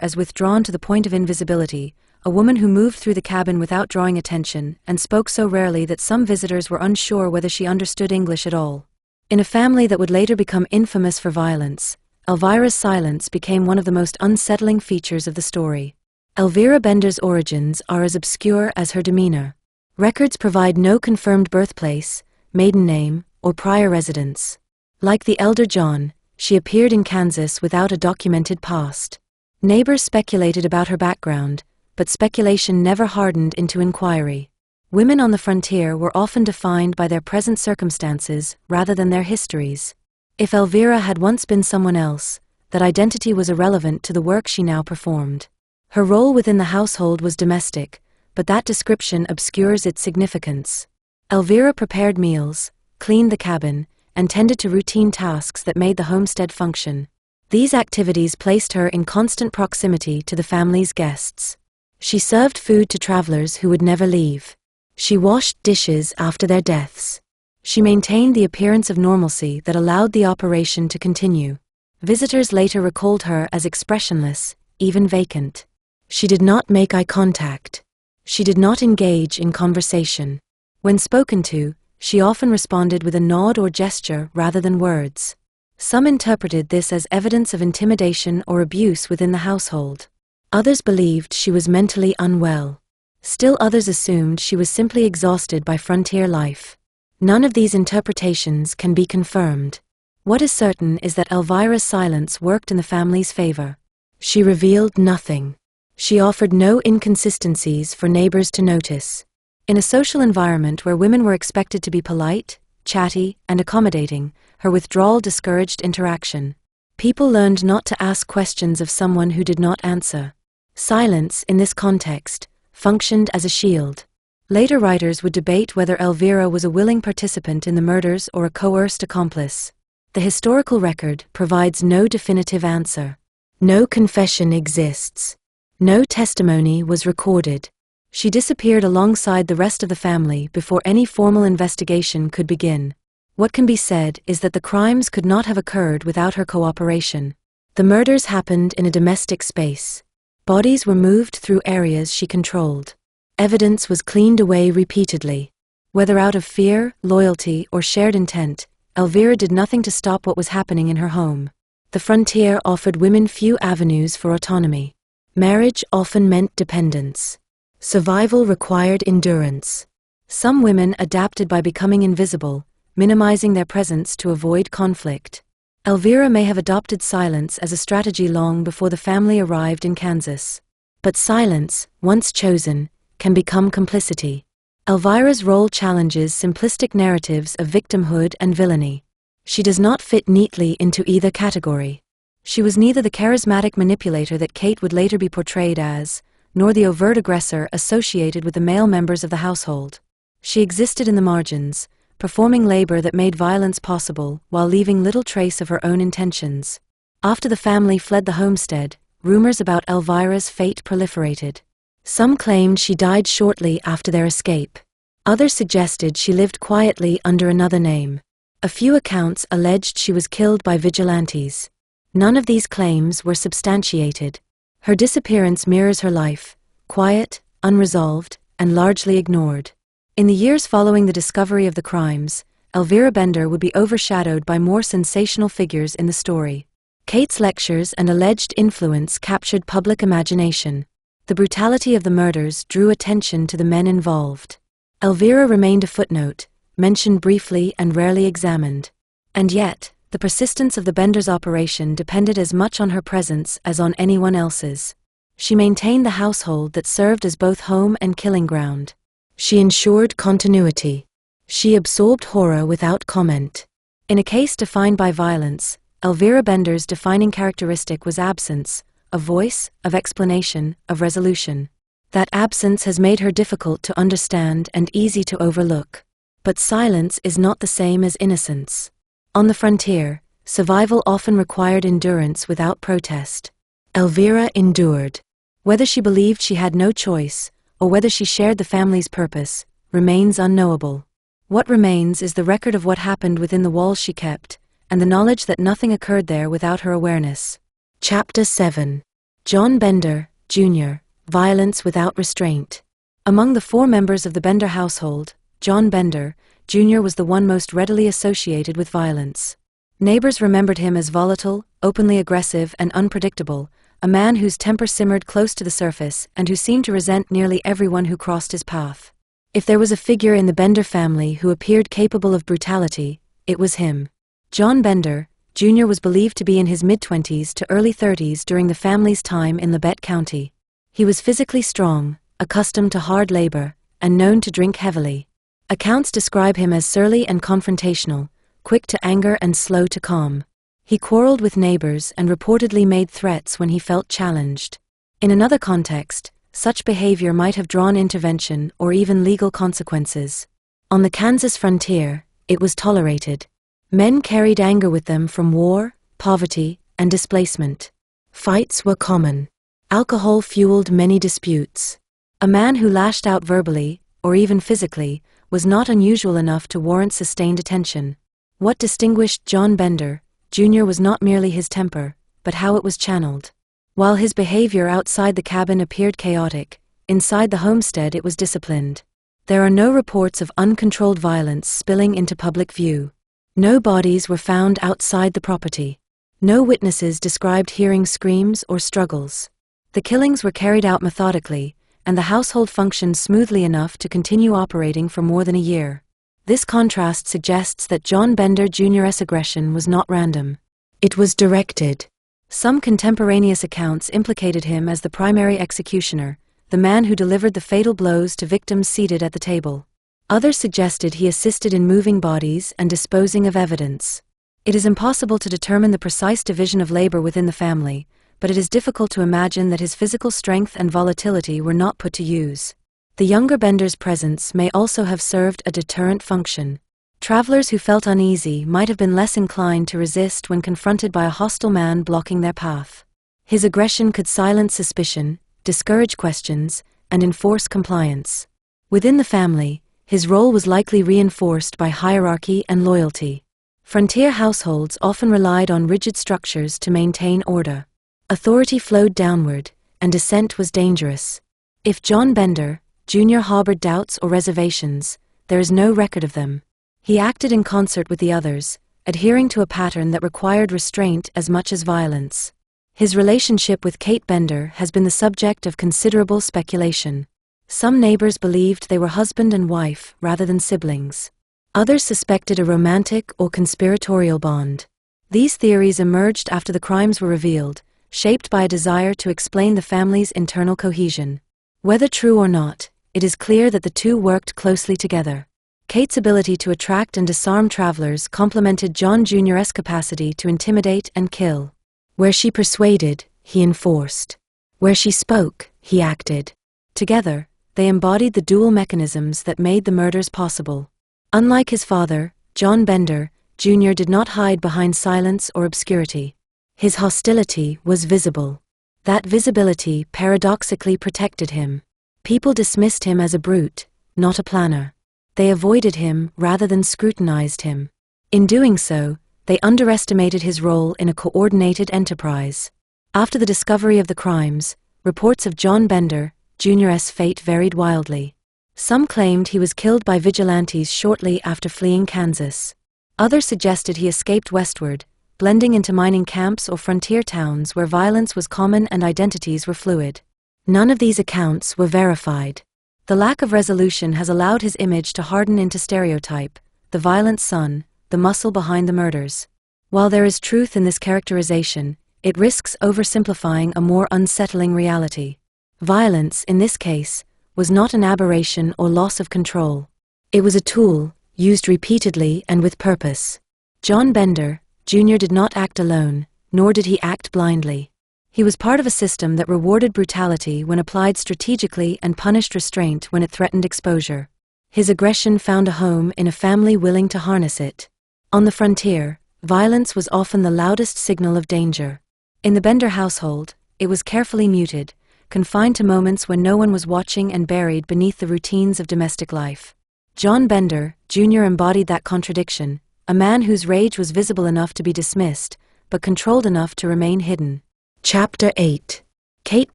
as withdrawn to the point of invisibility, a woman who moved through the cabin without drawing attention and spoke so rarely that some visitors were unsure whether she understood English at all. In a family that would later become infamous for violence, Elvira's silence became one of the most unsettling features of the story. Elvira Bender's origins are as obscure as her demeanor. Records provide no confirmed birthplace, maiden name, or prior residence. Like the elder John, she appeared in Kansas without a documented past. Neighbors speculated about her background, but speculation never hardened into inquiry. Women on the frontier were often defined by their present circumstances rather than their histories. If Elvira had once been someone else, that identity was irrelevant to the work she now performed. Her role within the household was domestic, but that description obscures its significance. Elvira prepared meals, cleaned the cabin, and tended to routine tasks that made the homestead function. These activities placed her in constant proximity to the family's guests. She served food to travelers who would never leave. She washed dishes after their deaths. She maintained the appearance of normalcy that allowed the operation to continue. Visitors later recalled her as expressionless, even vacant. She did not make eye contact. She did not engage in conversation. When spoken to, she often responded with a nod or gesture rather than words. Some interpreted this as evidence of intimidation or abuse within the household. Others believed she was mentally unwell. Still others assumed she was simply exhausted by frontier life. None of these interpretations can be confirmed. What is certain is that Elvira's silence worked in the family's favor. She revealed nothing. She offered no inconsistencies for neighbors to notice. In a social environment where women were expected to be polite, chatty, and accommodating, her withdrawal discouraged interaction. People learned not to ask questions of someone who did not answer. Silence, in this context, functioned as a shield. Later writers would debate whether Elvira was a willing participant in the murders or a coerced accomplice. The historical record provides no definitive answer. No confession exists. No testimony was recorded. She disappeared alongside the rest of the family before any formal investigation could begin. What can be said is that the crimes could not have occurred without her cooperation. The murders happened in a domestic space. Bodies were moved through areas she controlled. Evidence was cleaned away repeatedly. Whether out of fear, loyalty, or shared intent, Elvira did nothing to stop what was happening in her home. The frontier offered women few avenues for autonomy. Marriage often meant dependence. Survival required endurance. Some women adapted by becoming invisible, minimizing their presence to avoid conflict. Elvira may have adopted silence as a strategy long before the family arrived in Kansas. But silence, once chosen, can become complicity. Elvira's role challenges simplistic narratives of victimhood and villainy. She does not fit neatly into either category. She was neither the charismatic manipulator that Kate would later be portrayed as, nor the overt aggressor associated with the male members of the household. She existed in the margins, performing labor that made violence possible while leaving little trace of her own intentions. After the family fled the homestead, rumors about Elvira's fate proliferated. Some claimed she died shortly after their escape. Others suggested she lived quietly under another name. A few accounts alleged she was killed by vigilantes. None of these claims were substantiated. Her disappearance mirrors her life, quiet, unresolved, and largely ignored. In the years following the discovery of the crimes, Elvira Bender would be overshadowed by more sensational figures in the story. Kate's lectures and alleged influence captured public imagination. The brutality of the murders drew attention to the men involved. Elvira remained a footnote, mentioned briefly and rarely examined. And yet, the persistence of the Benders' operation depended as much on her presence as on anyone else's. She maintained the household that served as both home and killing ground. She ensured continuity. She absorbed horror without comment. In a case defined by violence, Elvira Bender's defining characteristic was absence, of voice, of explanation, of resolution. That absence has made her difficult to understand and easy to overlook. But silence is not the same as innocence. On the frontier, survival often required endurance without protest. Elvira endured. Whether she believed she had no choice, or whether she shared the family's purpose, remains unknowable. What remains is the record of what happened within the walls she kept, and the knowledge that nothing occurred there without her awareness. Chapter 7. John Bender, Jr., Violence Without Restraint. Among the 4 members of the Bender household, John Bender, Jr. was the one most readily associated with violence. Neighbors remembered him as volatile, openly aggressive, and unpredictable, a man whose temper simmered close to the surface and who seemed to resent nearly everyone who crossed his path. If there was a figure in the Bender family who appeared capable of brutality, it was him. John Bender, Jr. was believed to be in his mid-20s to early 30s during the family's time in Labette County. He was physically strong, accustomed to hard labor, and known to drink heavily. Accounts describe him as surly and confrontational, quick to anger and slow to calm. He quarreled with neighbors and reportedly made threats when he felt challenged. In another context, such behavior might have drawn intervention or even legal consequences. On the Kansas frontier, it was tolerated. Men carried anger with them from war, poverty, and displacement. Fights were common. Alcohol fueled many disputes. A man who lashed out verbally, or even physically, was not unusual enough to warrant sustained attention. What distinguished John Bender, Jr. was not merely his temper, but how it was channeled. While his behavior outside the cabin appeared chaotic, inside the homestead it was disciplined. There are no reports of uncontrolled violence spilling into public view. No bodies were found outside the property. No witnesses described hearing screams or struggles. The killings were carried out methodically, and the household functioned smoothly enough to continue operating for more than a year. This contrast suggests that John Bender Jr.'s aggression was not random. It was directed. Some contemporaneous accounts implicated him as the primary executioner, the man who delivered the fatal blows to victims seated at the table. Others suggested he assisted in moving bodies and disposing of evidence. It is impossible to determine the precise division of labor within the family, but it is difficult to imagine that his physical strength and volatility were not put to use. The younger Bender's presence may also have served a deterrent function. Travelers who felt uneasy might have been less inclined to resist when confronted by a hostile man blocking their path. His aggression could silence suspicion, discourage questions, and enforce compliance. Within the family, his role was likely reinforced by hierarchy and loyalty. Frontier households often relied on rigid structures to maintain order. Authority flowed downward, and dissent was dangerous. If John Bender, Jr. harbored doubts or reservations, there is no record of them. He acted in concert with the others, adhering to a pattern that required restraint as much as violence. His relationship with Kate Bender has been the subject of considerable speculation. Some neighbors believed they were husband and wife rather than siblings. Others suspected a romantic or conspiratorial bond. These theories emerged after the crimes were revealed, shaped by a desire to explain the family's internal cohesion. Whether true or not, it is clear that the two worked closely together. Kate's ability to attract and disarm travelers complemented John Jr.'s capacity to intimidate and kill. Where she persuaded, he enforced. Where she spoke, he acted. Together, they embodied the dual mechanisms that made the murders possible. Unlike his father, John Bender, Jr. did not hide behind silence or obscurity. His hostility was visible. That visibility paradoxically protected him. People dismissed him as a brute, not a planner. They avoided him rather than scrutinized him. In doing so, they underestimated his role in a coordinated enterprise. After the discovery of the crimes, reports of John Bender, Jr.'s fate varied wildly. Some claimed he was killed by vigilantes shortly after fleeing Kansas. Others suggested he escaped westward, blending into mining camps or frontier towns where violence was common and identities were fluid. None of these accounts were verified. The lack of resolution has allowed his image to harden into stereotype, the violent son, the muscle behind the murders. While there is truth in this characterization, it risks oversimplifying a more unsettling reality. Violence, in this case, was not an aberration or loss of control. It was a tool, used repeatedly and with purpose. John Bender, Jr. did not act alone, nor did he act blindly. He was part of a system that rewarded brutality when applied strategically and punished restraint when it threatened exposure. His aggression found a home in a family willing to harness it. On the frontier, violence was often the loudest signal of danger. In the Bender household, it was carefully muted, confined to moments when no one was watching and buried beneath the routines of domestic life. John Bender, Jr. embodied that contradiction, a man whose rage was visible enough to be dismissed, but controlled enough to remain hidden. Chapter 8. Kate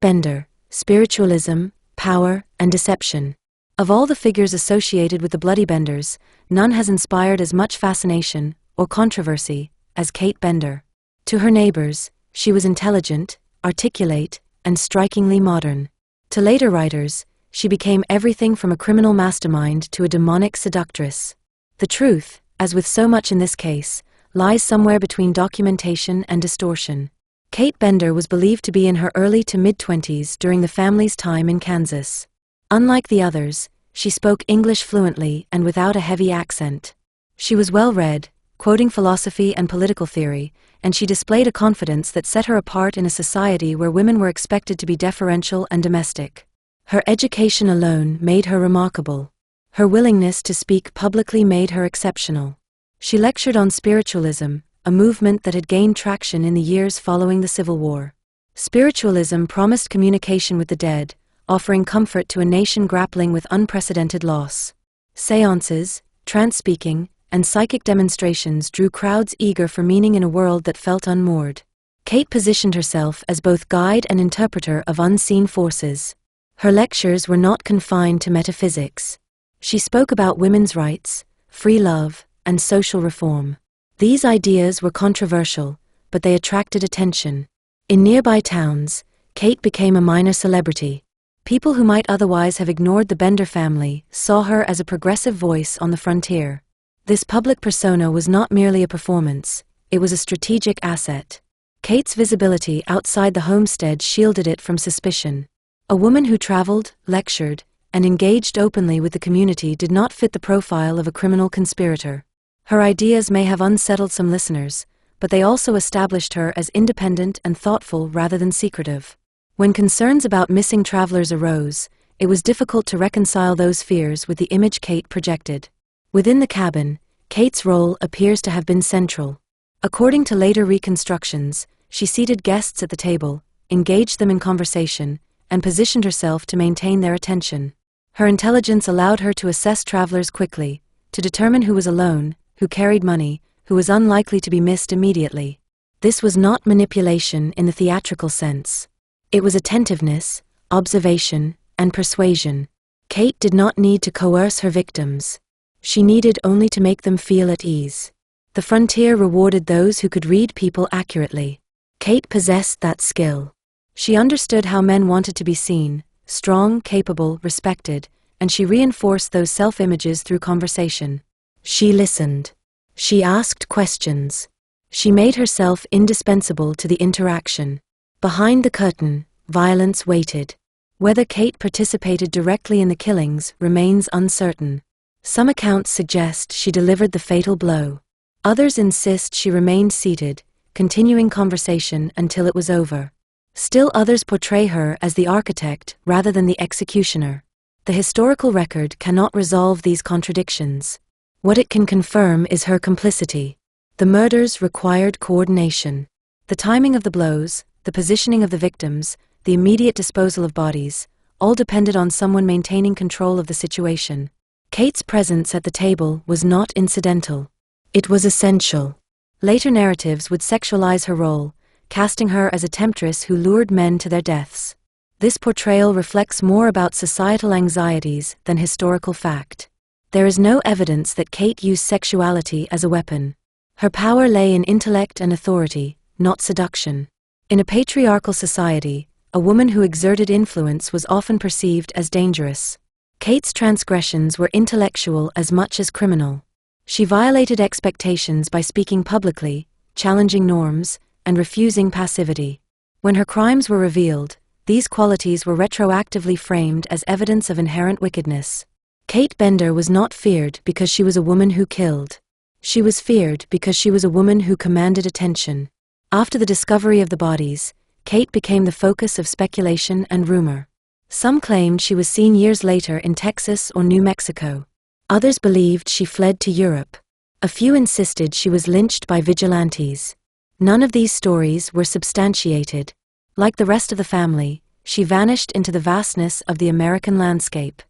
Bender, Spiritualism, Power, and Deception. Of all the figures associated with the Bloody Benders, none has inspired as much fascination, or controversy, as Kate Bender. To her neighbors, she was intelligent, articulate, and strikingly modern. To later writers, she became everything from a criminal mastermind to a demonic seductress. The truth, as with so much in this case, lies somewhere between documentation and distortion. Kate Bender was believed to be in her early to mid-20s during the family's time in Kansas. Unlike the others, she spoke English fluently and without a heavy accent. She was well-read, quoting philosophy and political theory, and she displayed a confidence that set her apart in a society where women were expected to be deferential and domestic. Her education alone made her remarkable. Her willingness to speak publicly made her exceptional. She lectured on spiritualism, a movement that had gained traction in the years following the Civil War. Spiritualism promised communication with the dead, offering comfort to a nation grappling with unprecedented loss. Seances, trance-speaking, and psychic demonstrations drew crowds eager for meaning in a world that felt unmoored. Kate positioned herself as both guide and interpreter of unseen forces. Her lectures were not confined to metaphysics. She spoke about women's rights, free love, and social reform. These ideas were controversial, but they attracted attention. In nearby towns, Kate became a minor celebrity. People who might otherwise have ignored the Bender family saw her as a progressive voice on the frontier. This public persona was not merely a performance, it was a strategic asset. Kate's visibility outside the homestead shielded it from suspicion. A woman who traveled, lectured, and engaged openly with the community did not fit the profile of a criminal conspirator. Her ideas may have unsettled some listeners, but they also established her as independent and thoughtful rather than secretive. When concerns about missing travelers arose, it was difficult to reconcile those fears with the image Kate projected. Within the cabin, Kate's role appears to have been central. According to later reconstructions, she seated guests at the table, engaged them in conversation, and positioned herself to maintain their attention. Her intelligence allowed her to assess travelers quickly, to determine who was alone, who carried money, who was unlikely to be missed immediately. This was not manipulation in the theatrical sense. It was attentiveness, observation, and persuasion. Kate did not need to coerce her victims. She needed only to make them feel at ease. The frontier rewarded those who could read people accurately. Kate possessed that skill. She understood how men wanted to be seen, strong, capable, respected, and she reinforced those self-images through conversation. She listened. She asked questions. She made herself indispensable to the interaction. Behind the curtain, violence waited. Whether Kate participated directly in the killings remains uncertain. Some accounts suggest she delivered the fatal blow. Others insist she remained seated, continuing conversation until it was over. Still others portray her as the architect rather than the executioner. The historical record cannot resolve these contradictions. What it can confirm is her complicity. The murders required coordination. The timing of the blows, the positioning of the victims, the immediate disposal of bodies, all depended on someone maintaining control of the situation. Kate's presence at the table was not incidental. It was essential. Later narratives would sexualize her role, casting her as a temptress who lured men to their deaths. This portrayal reflects more about societal anxieties than historical fact. There is no evidence that Kate used sexuality as a weapon. Her power lay in intellect and authority, not seduction. In a patriarchal society, a woman who exerted influence was often perceived as dangerous. Kate's transgressions were intellectual as much as criminal. She violated expectations by speaking publicly, challenging norms, and refusing passivity. When her crimes were revealed, these qualities were retroactively framed as evidence of inherent wickedness. Kate Bender was not feared because she was a woman who killed. She was feared because she was a woman who commanded attention. After the discovery of the bodies, Kate became the focus of speculation and rumor. Some claimed she was seen years later in Texas or New Mexico. Others believed she fled to Europe. A few insisted she was lynched by vigilantes. None of these stories were substantiated. Like the rest of the family, she vanished into the vastness of the American landscape.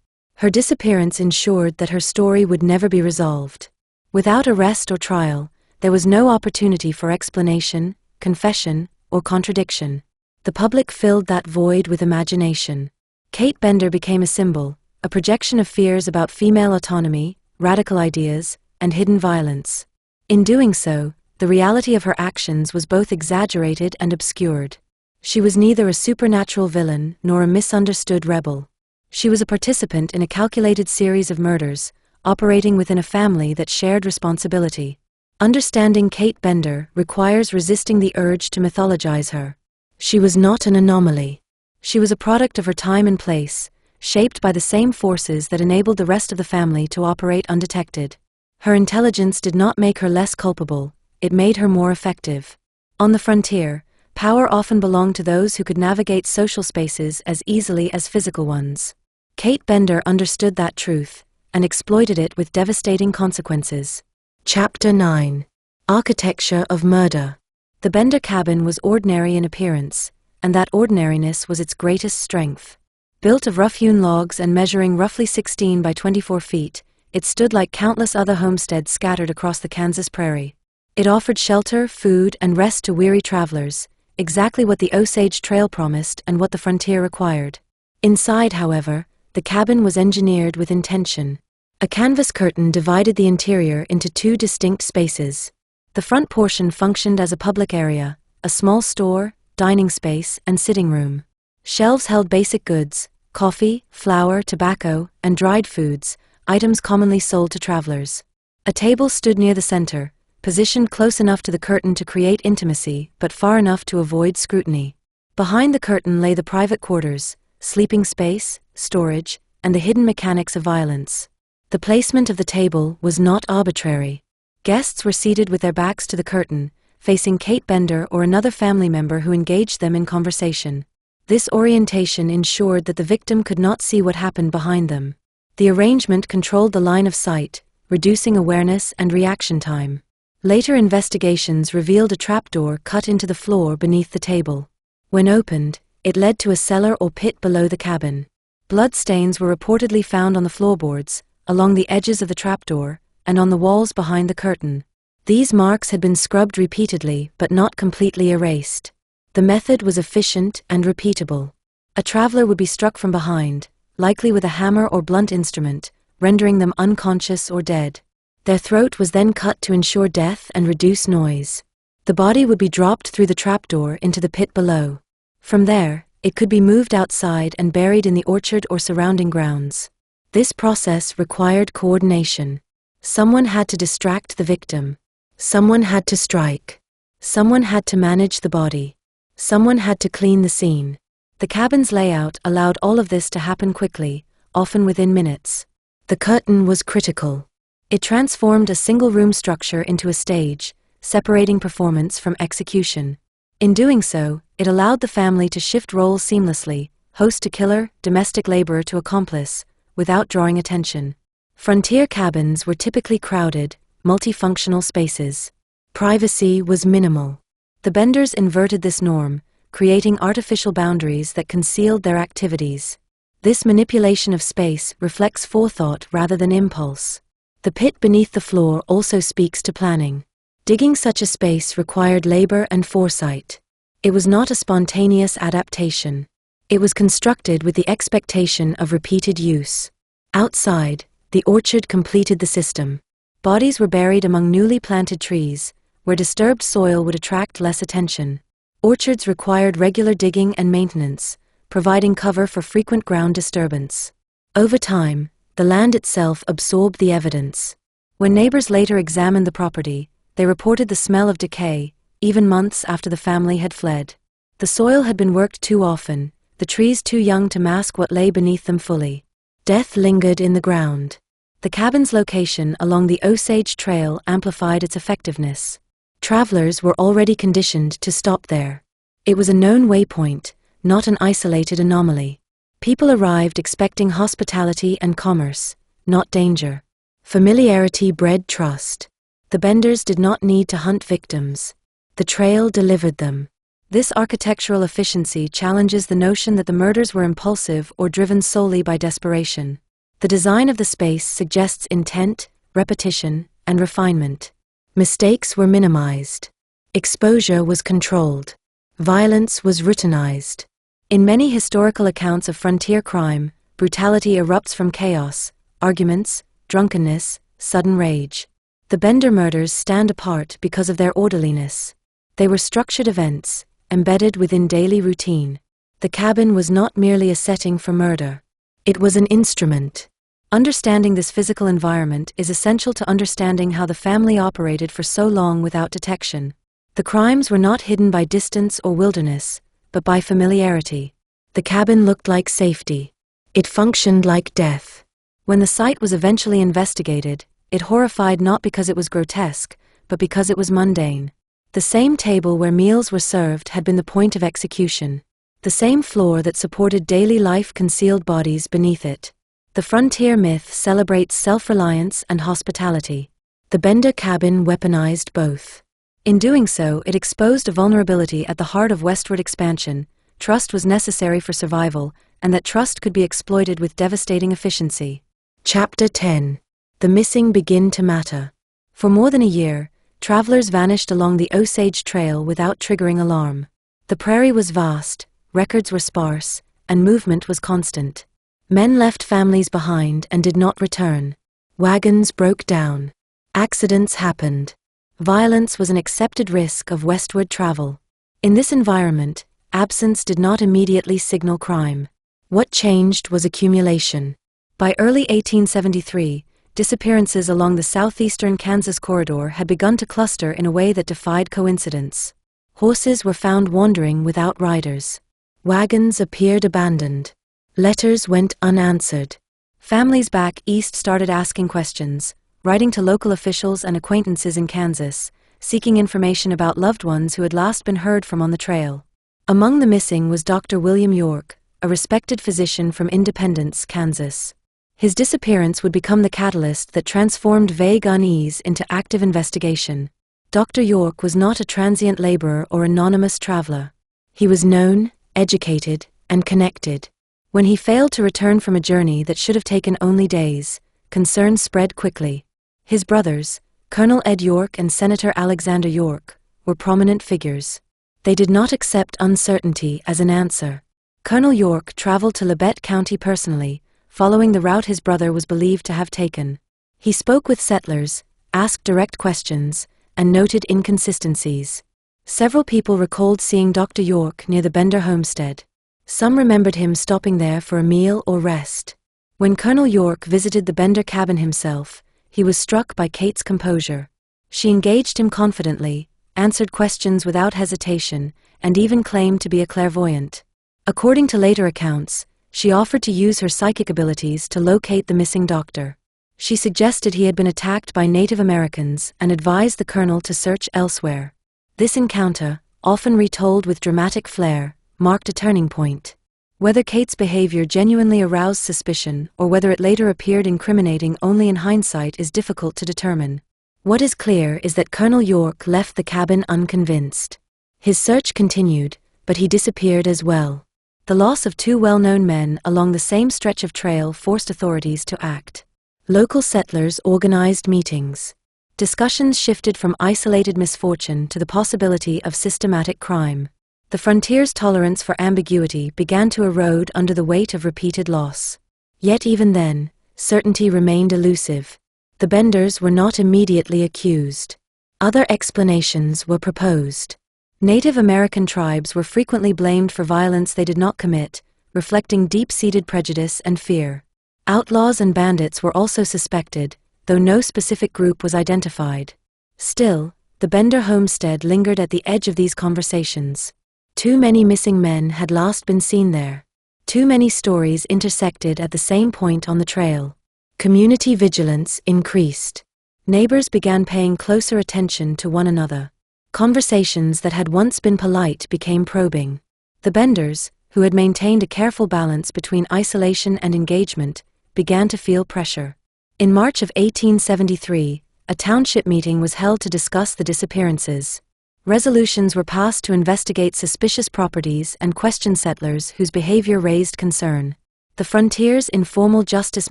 Her disappearance ensured that her story would never be resolved. Without arrest or trial, there was no opportunity for explanation, confession, or contradiction. The public filled that void with imagination. Kate Bender became a symbol, a projection of fears about female autonomy, radical ideas, and hidden violence. In doing so, the reality of her actions was both exaggerated and obscured. She was neither a supernatural villain nor a misunderstood rebel. She was a participant in a calculated series of murders, operating within a family that shared responsibility. Understanding Kate Bender requires resisting the urge to mythologize her. She was not an anomaly. She was a product of her time and place, shaped by the same forces that enabled the rest of the family to operate undetected. Her intelligence did not make her less culpable, it made her more effective. On the frontier, power often belonged to those who could navigate social spaces as easily as physical ones. Kate Bender understood that truth, and exploited it with devastating consequences. Chapter 9. Architecture of Murder. The Bender cabin was ordinary in appearance, and that ordinariness was its greatest strength. Built of rough-hewn logs and measuring roughly 16 by 24 feet, it stood like countless other homesteads scattered across the Kansas prairie. It offered shelter, food, and rest to weary travelers, exactly what the Osage Trail promised and what the frontier required. Inside, however, the cabin was engineered with intention. A canvas curtain divided the interior into two distinct spaces. The front portion functioned as a public area, a small store, dining space, and sitting room. Shelves held basic goods, coffee, flour, tobacco, and dried foods, items commonly sold to travelers. A table stood near the center, positioned close enough to the curtain to create intimacy, but far enough to avoid scrutiny. Behind the curtain lay the private quarters, sleeping space, storage, and the hidden mechanics of violence. The placement of the table was not arbitrary. Guests were seated with their backs to the curtain, facing Kate Bender or another family member who engaged them in conversation. This orientation ensured that the victim could not see what happened behind them. The arrangement controlled the line of sight, reducing awareness and reaction time. Later investigations revealed a trapdoor cut into the floor beneath the table. When opened, it led to a cellar or pit below the cabin. Bloodstains were reportedly found on the floorboards, along the edges of the trapdoor, and on the walls behind the curtain. These marks had been scrubbed repeatedly but not completely erased. The method was efficient and repeatable. A traveler would be struck from behind, likely with a hammer or blunt instrument, rendering them unconscious or dead. Their throat was then cut to ensure death and reduce noise. The body would be dropped through the trapdoor into the pit below. From there, it could be moved outside and buried in the orchard or surrounding grounds. This process required coordination. Someone had to distract the victim. Someone had to strike. Someone had to manage the body. Someone had to clean the scene. The cabin's layout allowed all of this to happen quickly, often within minutes. The curtain was critical. It transformed a single-room structure into a stage, separating performance from execution. In doing so, it allowed the family to shift roles seamlessly, host to killer, domestic laborer to accomplice, without drawing attention. Frontier cabins were typically crowded, multifunctional spaces. Privacy was minimal. The Benders inverted this norm, creating artificial boundaries that concealed their activities. This manipulation of space reflects forethought rather than impulse. The pit beneath the floor also speaks to planning. Digging such a space required labor and foresight. It was not a spontaneous adaptation. It was constructed with the expectation of repeated use. Outside, the orchard completed the system. Bodies were buried among newly planted trees, where disturbed soil would attract less attention. Orchards required regular digging and maintenance, providing cover for frequent ground disturbance. Over time, the land itself absorbed the evidence. When neighbors later examined the property, they reported the smell of decay, even months after the family had fled. The soil had been worked too often, the trees too young to mask what lay beneath them fully. Death lingered in the ground. The cabin's location along the Osage Trail amplified its effectiveness. Travelers were already conditioned to stop there. It was a known waypoint, not an isolated anomaly. People arrived expecting hospitality and commerce, not danger. Familiarity bred trust. The Benders did not need to hunt victims. The trail delivered them. This architectural efficiency challenges the notion that the murders were impulsive or driven solely by desperation. The design of the space suggests intent, repetition, and refinement. Mistakes were minimized. Exposure was controlled. Violence was routinized. In many historical accounts of frontier crime, brutality erupts from chaos, arguments, drunkenness, sudden rage. The Bender murders stand apart because of their orderliness. They were structured events, embedded within daily routine. The cabin was not merely a setting for murder. It was an instrument. Understanding this physical environment is essential to understanding how the family operated for so long without detection. The crimes were not hidden by distance or wilderness, but by familiarity. The cabin looked like safety. It functioned like death. When the site was eventually investigated, it horrified not because it was grotesque, but because it was mundane. The same table where meals were served had been the point of execution. The same floor that supported daily life concealed bodies beneath it. The frontier myth celebrates self-reliance and hospitality. The Bender cabin weaponized both. In doing so, it exposed a vulnerability at the heart of westward expansion. Trust was necessary for survival, and that trust could be exploited with devastating efficiency. Chapter 10. The missing begin to matter. For more than a year, travelers vanished along the Osage Trail without triggering alarm. The prairie was vast, records were sparse, and movement was constant. Men left families behind and did not return. Wagons broke down. Accidents happened. Violence was an accepted risk of westward travel. In this environment, absence did not immediately signal crime. What changed was accumulation. By early 1873, disappearances along the southeastern Kansas corridor had begun to cluster in a way that defied coincidence. Horses were found wandering without riders. Wagons appeared abandoned. Letters went unanswered. Families back east started asking questions, writing to local officials and acquaintances in Kansas, seeking information about loved ones who had last been heard from on the trail. Among the missing was Dr. William York, a respected physician from Independence, Kansas. His disappearance would become the catalyst that transformed vague unease into active investigation. Dr. York was not a transient laborer or anonymous traveler. He was known, educated, and connected. When he failed to return from a journey that should have taken only days, concern spread quickly. His brothers, Colonel Ed York and Senator Alexander York, were prominent figures. They did not accept uncertainty as an answer. Colonel York traveled to Labette County personally, following the route his brother was believed to have taken. He spoke with settlers, asked direct questions, and noted inconsistencies. Several people recalled seeing Dr. York near the Bender homestead. Some remembered him stopping there for a meal or rest. When Colonel York visited the Bender cabin himself, he was struck by Kate's composure. She engaged him confidently, answered questions without hesitation, and even claimed to be a clairvoyant. According to later accounts, she offered to use her psychic abilities to locate the missing doctor. She suggested he had been attacked by Native Americans and advised the colonel to search elsewhere. This encounter, often retold with dramatic flair, marked a turning point. Whether Kate's behavior genuinely aroused suspicion or whether it later appeared incriminating only in hindsight is difficult to determine. What is clear is that Colonel York left the cabin unconvinced. His search continued, but he disappeared as well. The loss of two well-known men along the same stretch of trail forced authorities to act. Local settlers organized meetings. Discussions shifted from isolated misfortune to the possibility of systematic crime. The frontier's tolerance for ambiguity began to erode under the weight of repeated loss. Yet even then, certainty remained elusive. The Benders were not immediately accused. Other explanations were proposed. Native American tribes were frequently blamed for violence they did not commit, reflecting deep-seated prejudice and fear. Outlaws and bandits were also suspected, though no specific group was identified. Still, the Bender homestead lingered at the edge of these conversations. Too many missing men had last been seen there. Too many stories intersected at the same point on the trail. Community vigilance increased. Neighbors began paying closer attention to one another. Conversations that had once been polite became probing. The Benders, who had maintained a careful balance between isolation and engagement, began to feel pressure. In March of 1873, a township meeting was held to discuss the disappearances. Resolutions were passed to investigate suspicious properties and question settlers whose behavior raised concern. The frontier's informal justice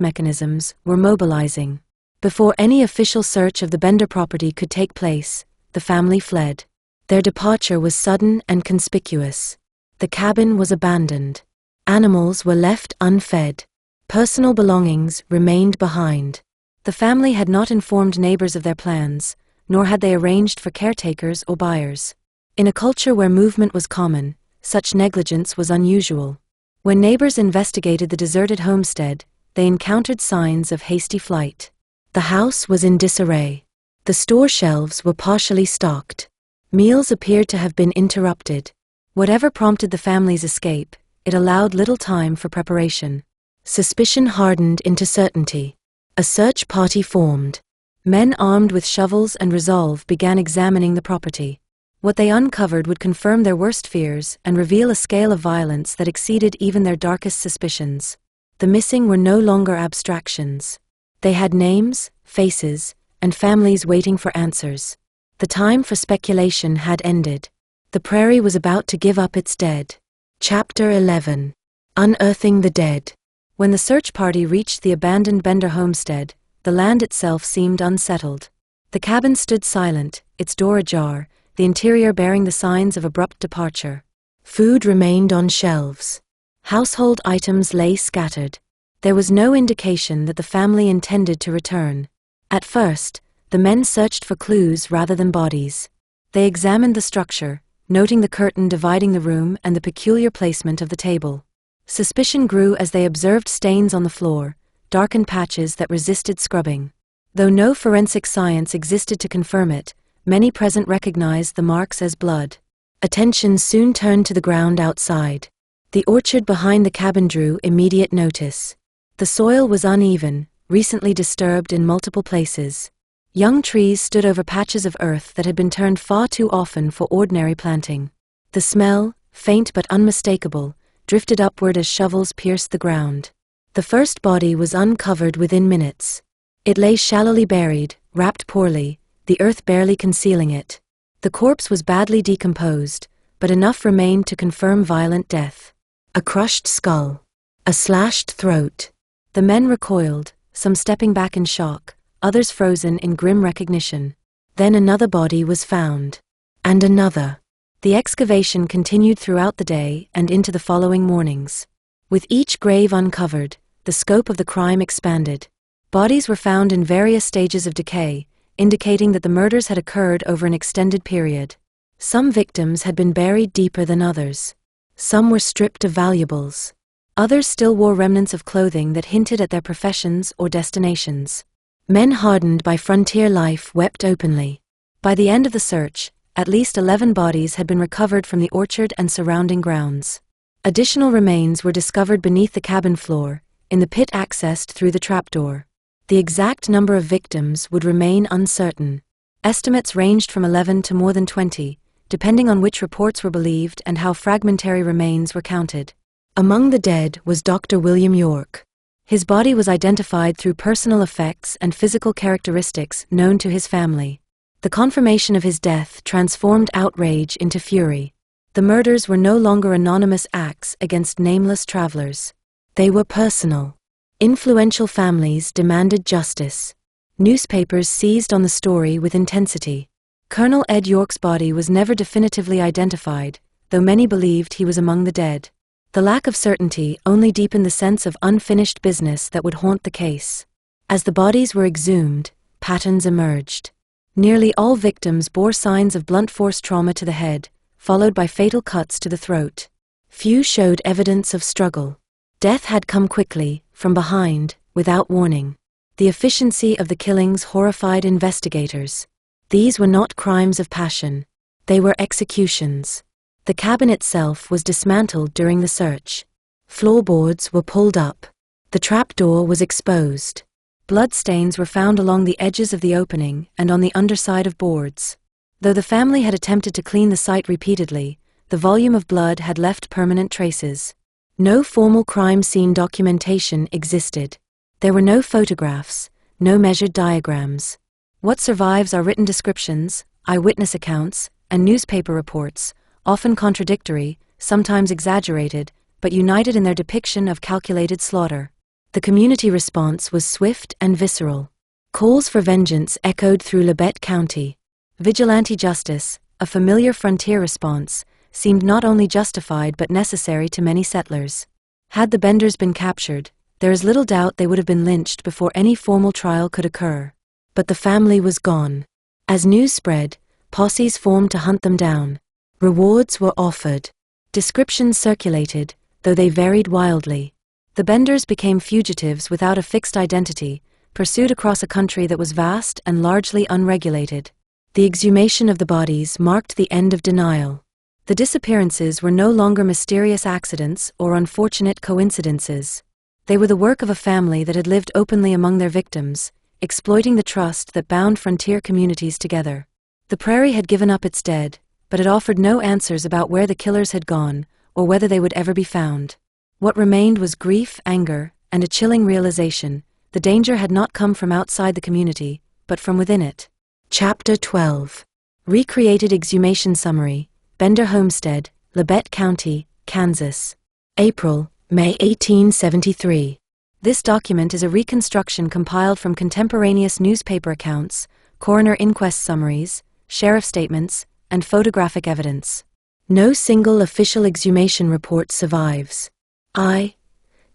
mechanisms were mobilizing. Before any official search of the Bender property could take place, the family fled. Their departure was sudden and conspicuous. The cabin was abandoned. Animals were left unfed. Personal belongings remained behind. The family had not informed neighbors of their plans, nor had they arranged for caretakers or buyers. In a culture where movement was common, such negligence was unusual. When neighbors investigated the deserted homestead, they encountered signs of hasty flight. The house was in disarray. The store shelves were partially stocked. Meals appeared to have been interrupted. Whatever prompted the family's escape, it allowed little time for preparation. Suspicion hardened into certainty. A search party formed. Men armed with shovels and resolve began examining the property. What they uncovered would confirm their worst fears and reveal a scale of violence that exceeded even their darkest suspicions. The missing were no longer abstractions. They had names, faces, and families waiting for answers. The time for speculation had ended. The prairie was about to give up its dead. Chapter 11. Unearthing the Dead. When the search party reached the abandoned Bender homestead, the land itself seemed unsettled. The cabin stood silent, its door ajar, the interior bearing the signs of abrupt departure. Food remained on shelves. Household items lay scattered. There was no indication that the family intended to return. At first, the men searched for clues rather than bodies. They examined the structure, noting the curtain dividing the room and the peculiar placement of the table. Suspicion grew as they observed stains on the floor, darkened patches that resisted scrubbing. Though no forensic science existed to confirm it, many present recognized the marks as blood. Attention soon turned to the ground outside. The orchard behind the cabin drew immediate notice. The soil was uneven, recently disturbed in multiple places. Young trees stood over patches of earth that had been turned far too often for ordinary planting. The smell, faint but unmistakable, drifted upward as shovels pierced the ground. The first body was uncovered within minutes. It lay shallowly buried, wrapped poorly, the earth barely concealing it. The corpse was badly decomposed, but enough remained to confirm violent death. A crushed skull. A slashed throat. The men recoiled, some stepping back in shock, others frozen in grim recognition. Then another body was found. And another. The excavation continued throughout the day and into the following mornings. With each grave uncovered, the scope of the crime expanded. Bodies were found in various stages of decay, indicating that the murders had occurred over an extended period. Some victims had been buried deeper than others. Some were stripped of valuables. Others still wore remnants of clothing that hinted at their professions or destinations. Men hardened by frontier life wept openly. By the end of the search, at least 11 bodies had been recovered from the orchard and surrounding grounds. Additional remains were discovered beneath the cabin floor, in the pit accessed through the trapdoor. The exact number of victims would remain uncertain. Estimates ranged from 11 to more than 20, depending on which reports were believed and how fragmentary remains were counted. Among the dead was Dr. William York. His body was identified through personal effects and physical characteristics known to his family. The confirmation of his death transformed outrage into fury. The murders were no longer anonymous acts against nameless travelers. They were personal. Influential families demanded justice. Newspapers seized on the story with intensity. Colonel Ed York's body was never definitively identified, though many believed he was among the dead. The lack of certainty only deepened the sense of unfinished business that would haunt the case. As the bodies were exhumed, patterns emerged. Nearly all victims bore signs of blunt force trauma to the head, followed by fatal cuts to the throat. Few showed evidence of struggle. Death had come quickly, from behind, without warning. The efficiency of the killings horrified investigators. These were not crimes of passion. They were executions. The cabin itself was dismantled during the search. Floorboards were pulled up. The trapdoor was exposed. Bloodstains were found along the edges of the opening and on the underside of boards. Though the family had attempted to clean the site repeatedly, the volume of blood had left permanent traces. No formal crime scene documentation existed. There were no photographs, no measured diagrams. What survives are written descriptions, eyewitness accounts, and newspaper reports, often contradictory, sometimes exaggerated, but united in their depiction of calculated slaughter. The community response was swift and visceral. Calls for vengeance echoed through Labette County. Vigilante justice, a familiar frontier response, seemed not only justified but necessary to many settlers. Had the Benders been captured, there is little doubt they would have been lynched before any formal trial could occur. But the family was gone. As news spread, posses formed to hunt them down. Rewards were offered. Descriptions circulated, though they varied wildly. The Benders became fugitives without a fixed identity, pursued across a country that was vast and largely unregulated. The exhumation of the bodies marked the end of denial. The disappearances were no longer mysterious accidents or unfortunate coincidences. They were the work of a family that had lived openly among their victims, exploiting the trust that bound frontier communities together. The prairie had given up its dead, but it offered no answers about where the killers had gone, or whether they would ever be found. What remained was grief, anger, and a chilling realization: the danger had not come from outside the community, but from within it. Chapter 12. Recreated Exhumation Summary, Bender Homestead, Labette County, Kansas. April, May 1873. This document is a reconstruction compiled from contemporaneous newspaper accounts, coroner inquest summaries, sheriff statements, and photographic evidence. No single official exhumation report survives.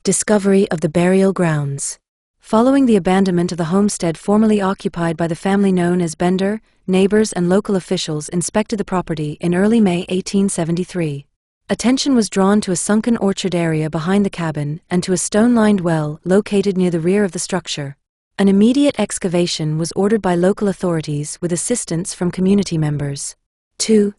Discovery of the burial grounds. Following the abandonment of the homestead formerly occupied by the family known as Bender, neighbors and local officials inspected the property in early May 1873. Attention was drawn to a sunken orchard area behind the cabin and to a stone-lined well located near the rear of the structure. An immediate excavation was ordered by local authorities with assistance from community members. 2.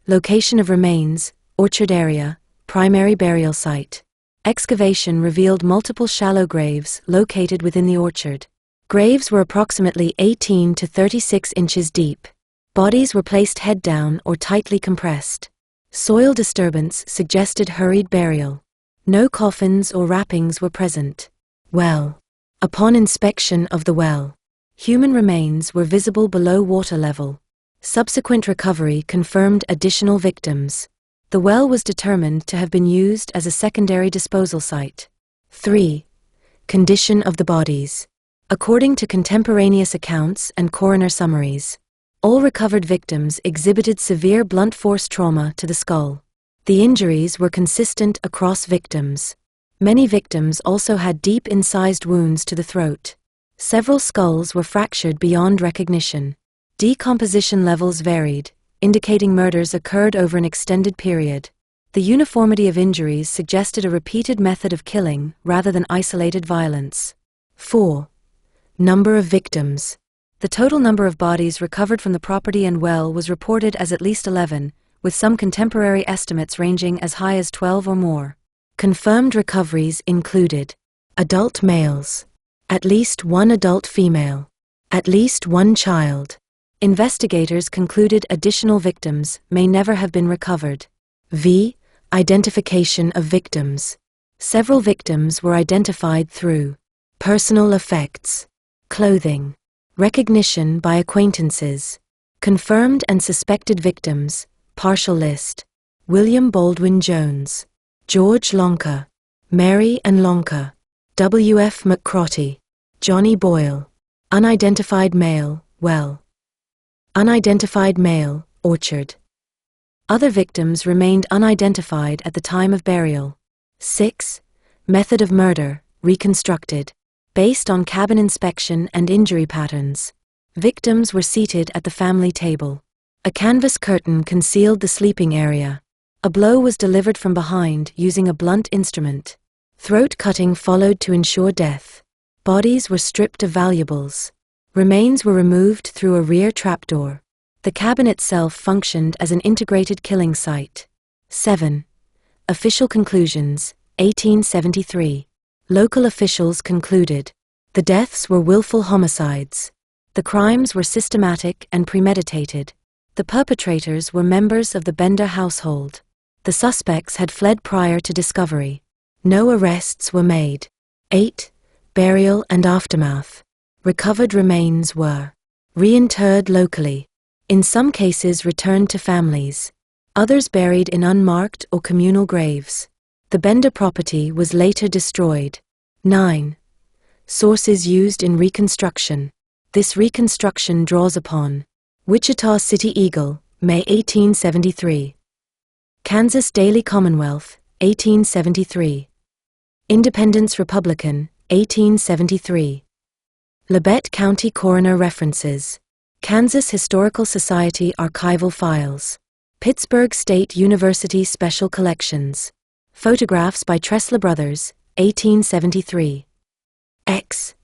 Location of remains, orchard area, primary burial site. Excavation revealed multiple shallow graves located within the orchard. Graves were approximately 18 to 36 inches deep. Bodies were placed head down or tightly compressed. Soil disturbance suggested hurried burial. No coffins or wrappings were present. Well. Upon inspection of the well, human remains were visible below water level. Subsequent recovery confirmed additional victims. The well was determined to have been used as a secondary disposal site. 3. Condition of the bodies. According to contemporaneous accounts and coroner summaries, all recovered victims exhibited severe blunt force trauma to the skull. The injuries were consistent across victims. Many victims also had deep incised wounds to the throat. Several skulls were fractured beyond recognition. Decomposition levels varied, indicating murders occurred over an extended period. The uniformity of injuries suggested a repeated method of killing rather than isolated violence. 4. Number of victims. The total number of bodies recovered from the property and well was reported as at least 11, with some contemporary estimates ranging as high as 12 or more. Confirmed recoveries included adult males, at least one adult female, at least one child. Investigators concluded additional victims may never have been recovered. Identification of victims. Several victims were identified through personal effects, clothing, recognition by acquaintances. Confirmed and suspected victims, partial list: William Baldwin Jones, George Lonka, Mary and Lonka, W.F. McCrotty, Johnny Boyle. Unidentified male, well. Unidentified male, orchard. Other victims remained unidentified at the time of burial. 6. Method of murder, reconstructed. Based on cabin inspection and injury patterns, victims were seated at the family table. A canvas curtain concealed the sleeping area. A blow was delivered from behind using a blunt instrument. Throat cutting followed to ensure death. Bodies were stripped of valuables. Remains were removed through a rear trapdoor. The cabin itself functioned as an integrated killing site. 7. Official conclusions, 1873. Local officials concluded the deaths were willful homicides. The crimes were systematic and premeditated. The perpetrators were members of the Bender household. The suspects had fled prior to discovery. No arrests were made. 8. Burial and aftermath. Recovered remains were reinterred locally. In some cases returned to families. Others buried in unmarked or communal graves. The Bender property was later destroyed. 9. Sources used in reconstruction. This reconstruction draws upon Wichita City Eagle, May 1873. Kansas Daily Commonwealth, 1873. Independence Republican, 1873. Labette County Coroner References. Kansas Historical Society Archival Files. Pittsburgh State University Special Collections. Photographs by Tressler Brothers, 1873. X.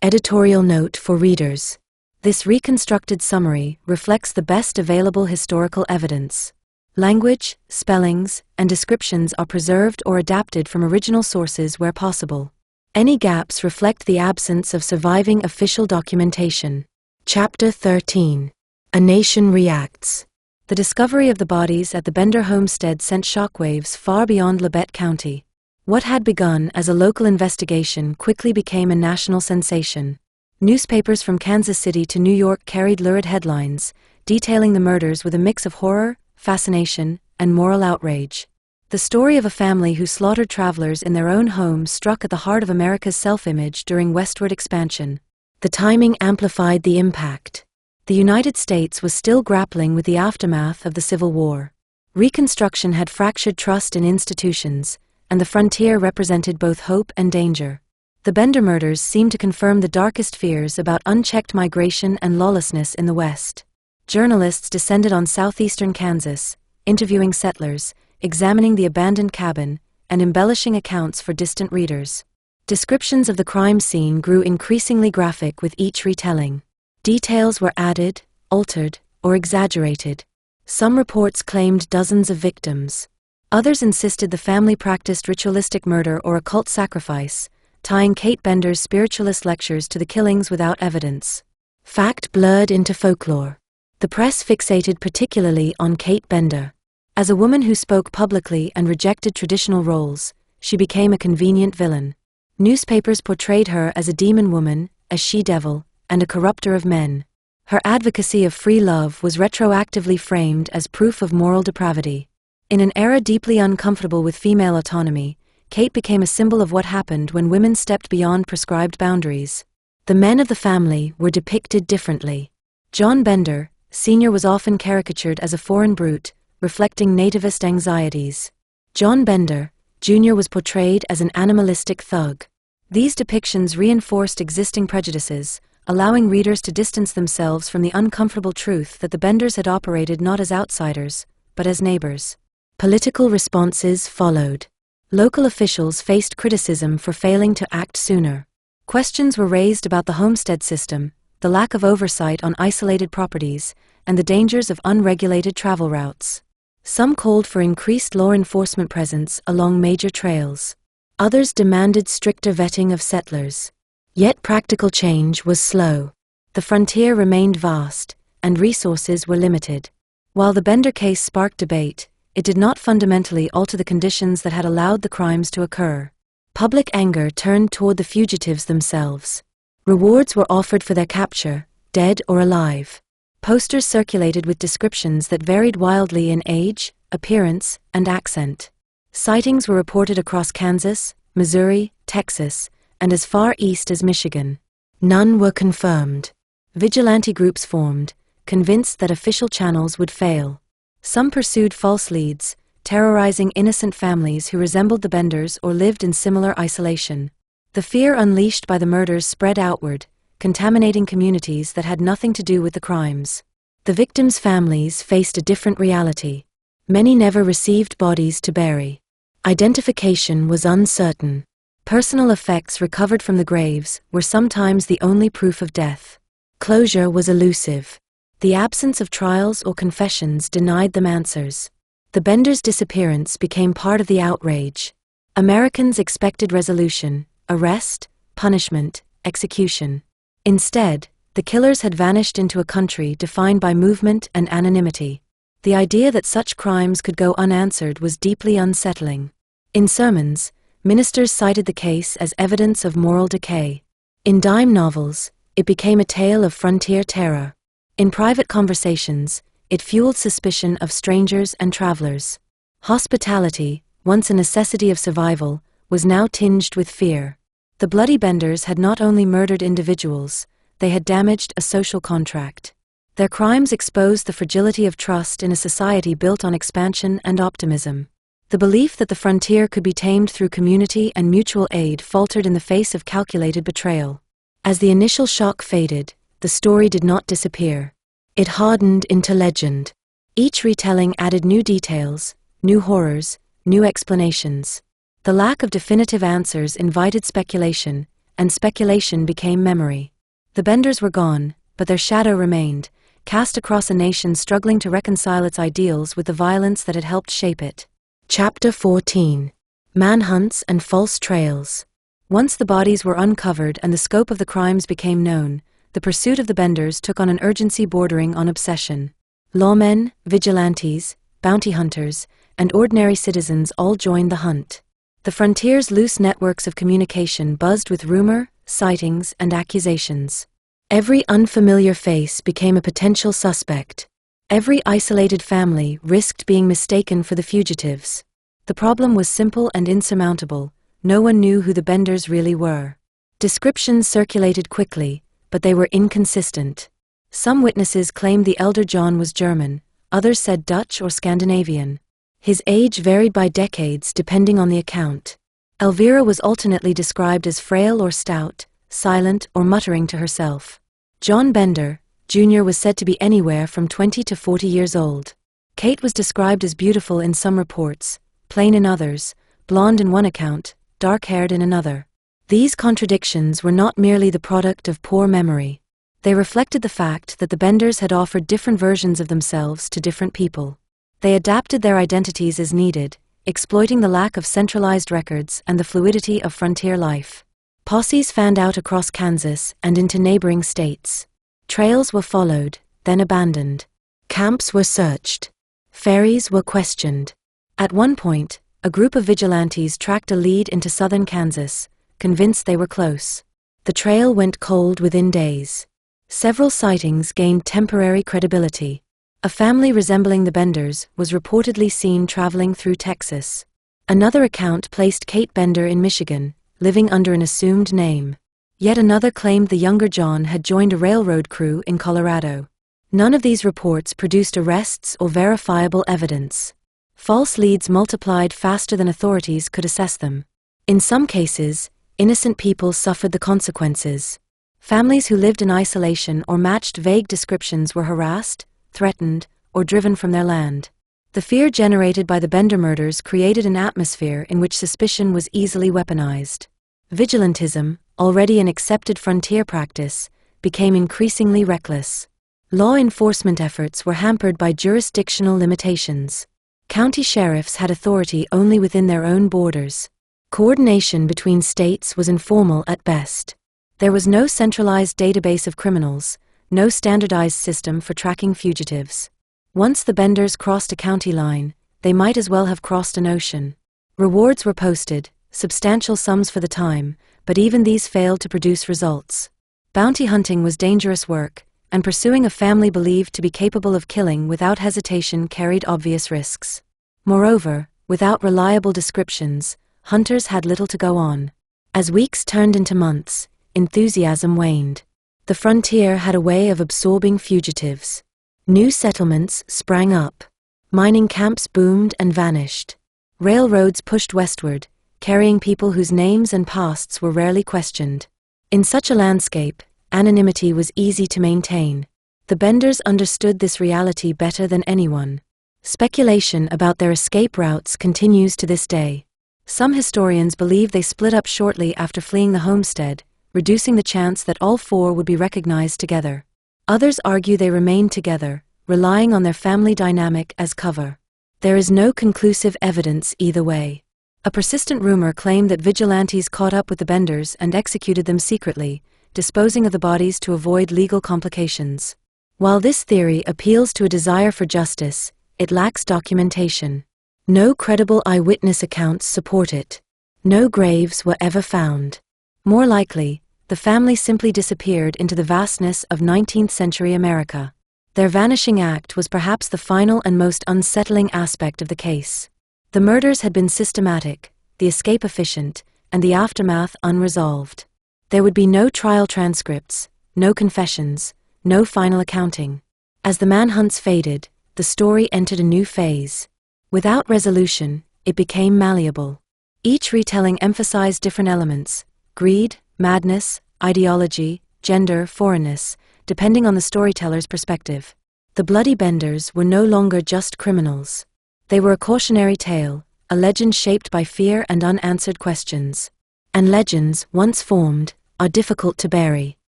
Editorial note for readers. This reconstructed summary reflects the best available historical evidence. Language, spellings, and descriptions are preserved or adapted from original sources where possible. Any gaps reflect the absence of surviving official documentation. Chapter 13. A Nation Reacts. The discovery of the bodies at the Bender homestead sent shockwaves far beyond Labette County. What had begun as a local investigation quickly became a national sensation. Newspapers from Kansas City to New York carried lurid headlines, detailing the murders with a mix of horror, fascination, and moral outrage. The story of a family who slaughtered travelers in their own homes struck at the heart of America's self-image during westward expansion. The timing amplified the impact. The United States was still grappling with the aftermath of the Civil War. Reconstruction had fractured trust in institutions, and the frontier represented both hope and danger. The Bender murders seemed to confirm the darkest fears about unchecked migration and lawlessness in the West. Journalists descended on southeastern Kansas, interviewing settlers, examining the abandoned cabin, and embellishing accounts for distant readers. Descriptions of the crime scene grew increasingly graphic with each retelling. Details were added, altered, or exaggerated. Some reports claimed dozens of victims. Others insisted the family practiced ritualistic murder or occult sacrifice, tying Kate Bender's spiritualist lectures to the killings without evidence. Fact blurred into folklore. The press fixated particularly on Kate Bender. As a woman who spoke publicly and rejected traditional roles, she became a convenient villain. Newspapers portrayed her as a demon woman, a she-devil, and a corrupter of men. Her advocacy of free love was retroactively framed as proof of moral depravity. In an era deeply uncomfortable with female autonomy, Kate became a symbol of what happened when women stepped beyond prescribed boundaries. The men of the family were depicted differently. John Bender, Sr. was often caricatured as a foreign brute, reflecting nativist anxieties. John Bender, Jr. was portrayed as an animalistic thug. These depictions reinforced existing prejudices, allowing readers to distance themselves from the uncomfortable truth that the Benders had operated not as outsiders, but as neighbors. Political responses followed. Local officials faced criticism for failing to act sooner. Questions were raised about the homestead system, the lack of oversight on isolated properties, and the dangers of unregulated travel routes. Some called for increased law enforcement presence along major trails. Others demanded stricter vetting of settlers. Yet practical change was slow. The frontier remained vast, and resources were limited. While the Bender case sparked debate, it did not fundamentally alter the conditions that had allowed the crimes to occur. Public anger turned toward the fugitives themselves. Rewards were offered for their capture, dead or alive. Posters circulated with descriptions that varied wildly in age, appearance, and accent. Sightings were reported across Kansas, Missouri, Texas, and as far east as Michigan. None were confirmed. Vigilante groups formed, convinced that official channels would fail. Some pursued false leads, terrorizing innocent families who resembled the Benders or lived in similar isolation. The fear unleashed by the murders spread outward, contaminating communities that had nothing to do with the crimes. The victims' families faced a different reality. Many never received bodies to bury. Identification was uncertain. Personal effects recovered from the graves were sometimes the only proof of death. Closure was elusive. The absence of trials or confessions denied them answers. The Benders' disappearance became part of the outrage. Americans expected resolution, arrest, punishment, execution. Instead, the killers had vanished into a country defined by movement and anonymity. The idea that such crimes could go unanswered was deeply unsettling. In sermons, ministers cited the case as evidence of moral decay. In dime novels, it became a tale of frontier terror. In private conversations, it fueled suspicion of strangers and travelers. Hospitality, once a necessity of survival, was now tinged with fear. The Bloody Benders had not only murdered individuals, they had damaged a social contract. Their crimes exposed the fragility of trust in a society built on expansion and optimism. The belief that the frontier could be tamed through community and mutual aid faltered in the face of calculated betrayal. As the initial shock faded, the story did not disappear. It hardened into legend. Each retelling added new details, new horrors, new explanations. The lack of definitive answers invited speculation, and speculation became memory. The Benders were gone, but their shadow remained, cast across a nation struggling to reconcile its ideals with the violence that had helped shape it. Chapter 14. Manhunts and False Trails. Once the bodies were uncovered and the scope of the crimes became known, the pursuit of the Benders took on an urgency bordering on obsession. Lawmen, vigilantes, bounty hunters, and ordinary citizens all joined the hunt. The frontier's loose networks of communication buzzed with rumor, sightings, and accusations. Every unfamiliar face became a potential suspect. Every isolated family risked being mistaken for the fugitives. The problem was simple and insurmountable. No one knew who the Benders really were. Descriptions circulated quickly, but they were inconsistent. Some witnesses claimed the elder John was German, others said Dutch or Scandinavian. His age varied by decades depending on the account. Elvira was alternately described as frail or stout, silent or muttering to herself. John Bender, Jr. was said to be anywhere from 20 to 40 years old. Kate was described as beautiful in some reports, plain in others, blonde in one account, dark-haired in another. These contradictions were not merely the product of poor memory. They reflected the fact that the Benders had offered different versions of themselves to different people. They adapted their identities as needed, exploiting the lack of centralized records and the fluidity of frontier life. Posses fanned out across Kansas and into neighboring states. Trails were followed, then abandoned. Camps were searched. Ferries were questioned. At one point, a group of vigilantes tracked a lead into southern Kansas, convinced they were close. The trail went cold within days. Several sightings gained temporary credibility. A family resembling the Benders was reportedly seen traveling through Texas. Another account placed Kate Bender in Michigan, living under an assumed name. Yet another claimed the younger John had joined a railroad crew in Colorado. None of these reports produced arrests or verifiable evidence. False leads multiplied faster than authorities could assess them. In some cases, innocent people suffered the consequences. Families who lived in isolation or matched vague descriptions were harassed, threatened, or driven from their land. The fear generated by the Bender murders created an atmosphere in which suspicion was easily weaponized. Vigilantism, already an accepted frontier practice, became increasingly reckless. Law enforcement efforts were hampered by jurisdictional limitations. County sheriffs had authority only within their own borders. Coordination between states was informal at best. There was no centralized database of criminals, no standardized system for tracking fugitives. Once the Benders crossed a county line, they might as well have crossed an ocean. Rewards were posted, substantial sums for the time, but even these failed to produce results. Bounty hunting was dangerous work, and pursuing a family believed to be capable of killing without hesitation carried obvious risks. Moreover, without reliable descriptions, hunters had little to go on. As weeks turned into months, enthusiasm waned. The frontier had a way of absorbing fugitives. New settlements sprang up. Mining camps boomed and vanished. Railroads pushed westward, carrying people whose names and pasts were rarely questioned. In such a landscape, anonymity was easy to maintain. The Benders understood this reality better than anyone. Speculation about their escape routes continues to this day. Some historians believe they split up shortly after fleeing the homestead, reducing the chance that all four would be recognized together. Others argue they remained together, relying on their family dynamic as cover. There is no conclusive evidence either way. A persistent rumor claimed that vigilantes caught up with the Benders and executed them secretly, disposing of the bodies to avoid legal complications. While this theory appeals to a desire for justice, it lacks documentation. No credible eyewitness accounts support it. No graves were ever found. More likely, the family simply disappeared into the vastness of 19th-century America. Their vanishing act was perhaps the final and most unsettling aspect of the case. The murders had been systematic, the escape efficient, and the aftermath unresolved. There would be no trial transcripts, no confessions, no final accounting. As the manhunts faded, the story entered a new phase. Without resolution, it became malleable. Each retelling emphasized different elements: greed, madness, ideology, gender, foreignness, depending on the storyteller's perspective. The Bloody Benders were no longer just criminals. They were a cautionary tale, a legend shaped by fear and unanswered questions. And legends, once formed, are difficult to bury.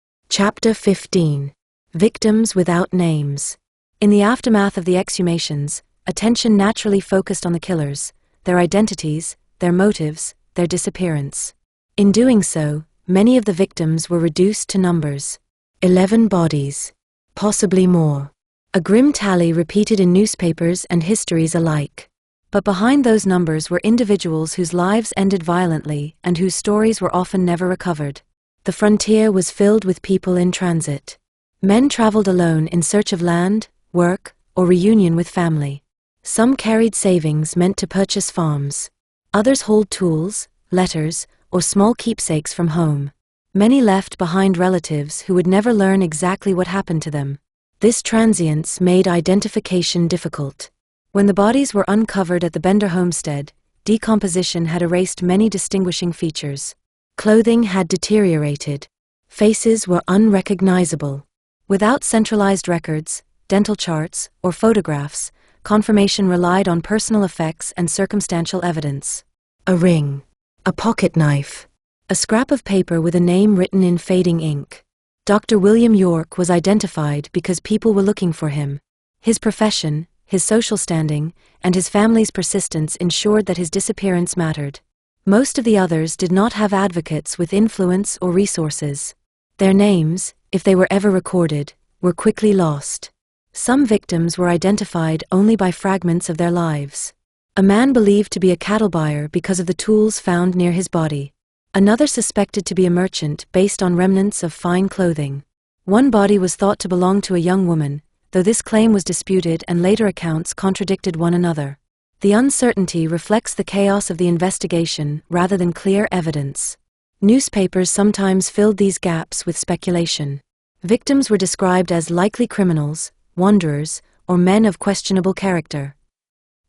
Chapter 15. Victims Without Names. In the aftermath of the exhumations, attention naturally focused on the killers, their identities, their motives, their disappearance. In doing so, many of the victims were reduced to numbers. 11 bodies. Possibly more. A grim tally repeated in newspapers and histories alike. But behind those numbers were individuals whose lives ended violently and whose stories were often never recovered. The frontier was filled with people in transit. Men traveled alone in search of land, work, or reunion with family. Some carried savings meant to purchase farms. Others hauled tools, letters, or small keepsakes from home. Many left behind relatives who would never learn exactly what happened to them. This transience made identification difficult. When the bodies were uncovered at the Bender homestead, decomposition had erased many distinguishing features. Clothing had deteriorated. Faces were unrecognizable. Without centralized records, dental charts, or photographs, confirmation relied on personal effects and circumstantial evidence. A ring. A pocket knife. A scrap of paper with a name written in fading ink. Dr. William York was identified because people were looking for him. His profession, his social standing, and his family's persistence ensured that his disappearance mattered. Most of the others did not have advocates with influence or resources. Their names, if they were ever recorded, were quickly lost. Some victims were identified only by fragments of their lives. A man believed to be a cattle buyer because of the tools found near his body. Another suspected to be a merchant based on remnants of fine clothing. One body was thought to belong to a young woman, though this claim was disputed and later accounts contradicted one another. The uncertainty reflects the chaos of the investigation rather than clear evidence. Newspapers sometimes filled these gaps with speculation. Victims were described as likely criminals, wanderers, or men of questionable character.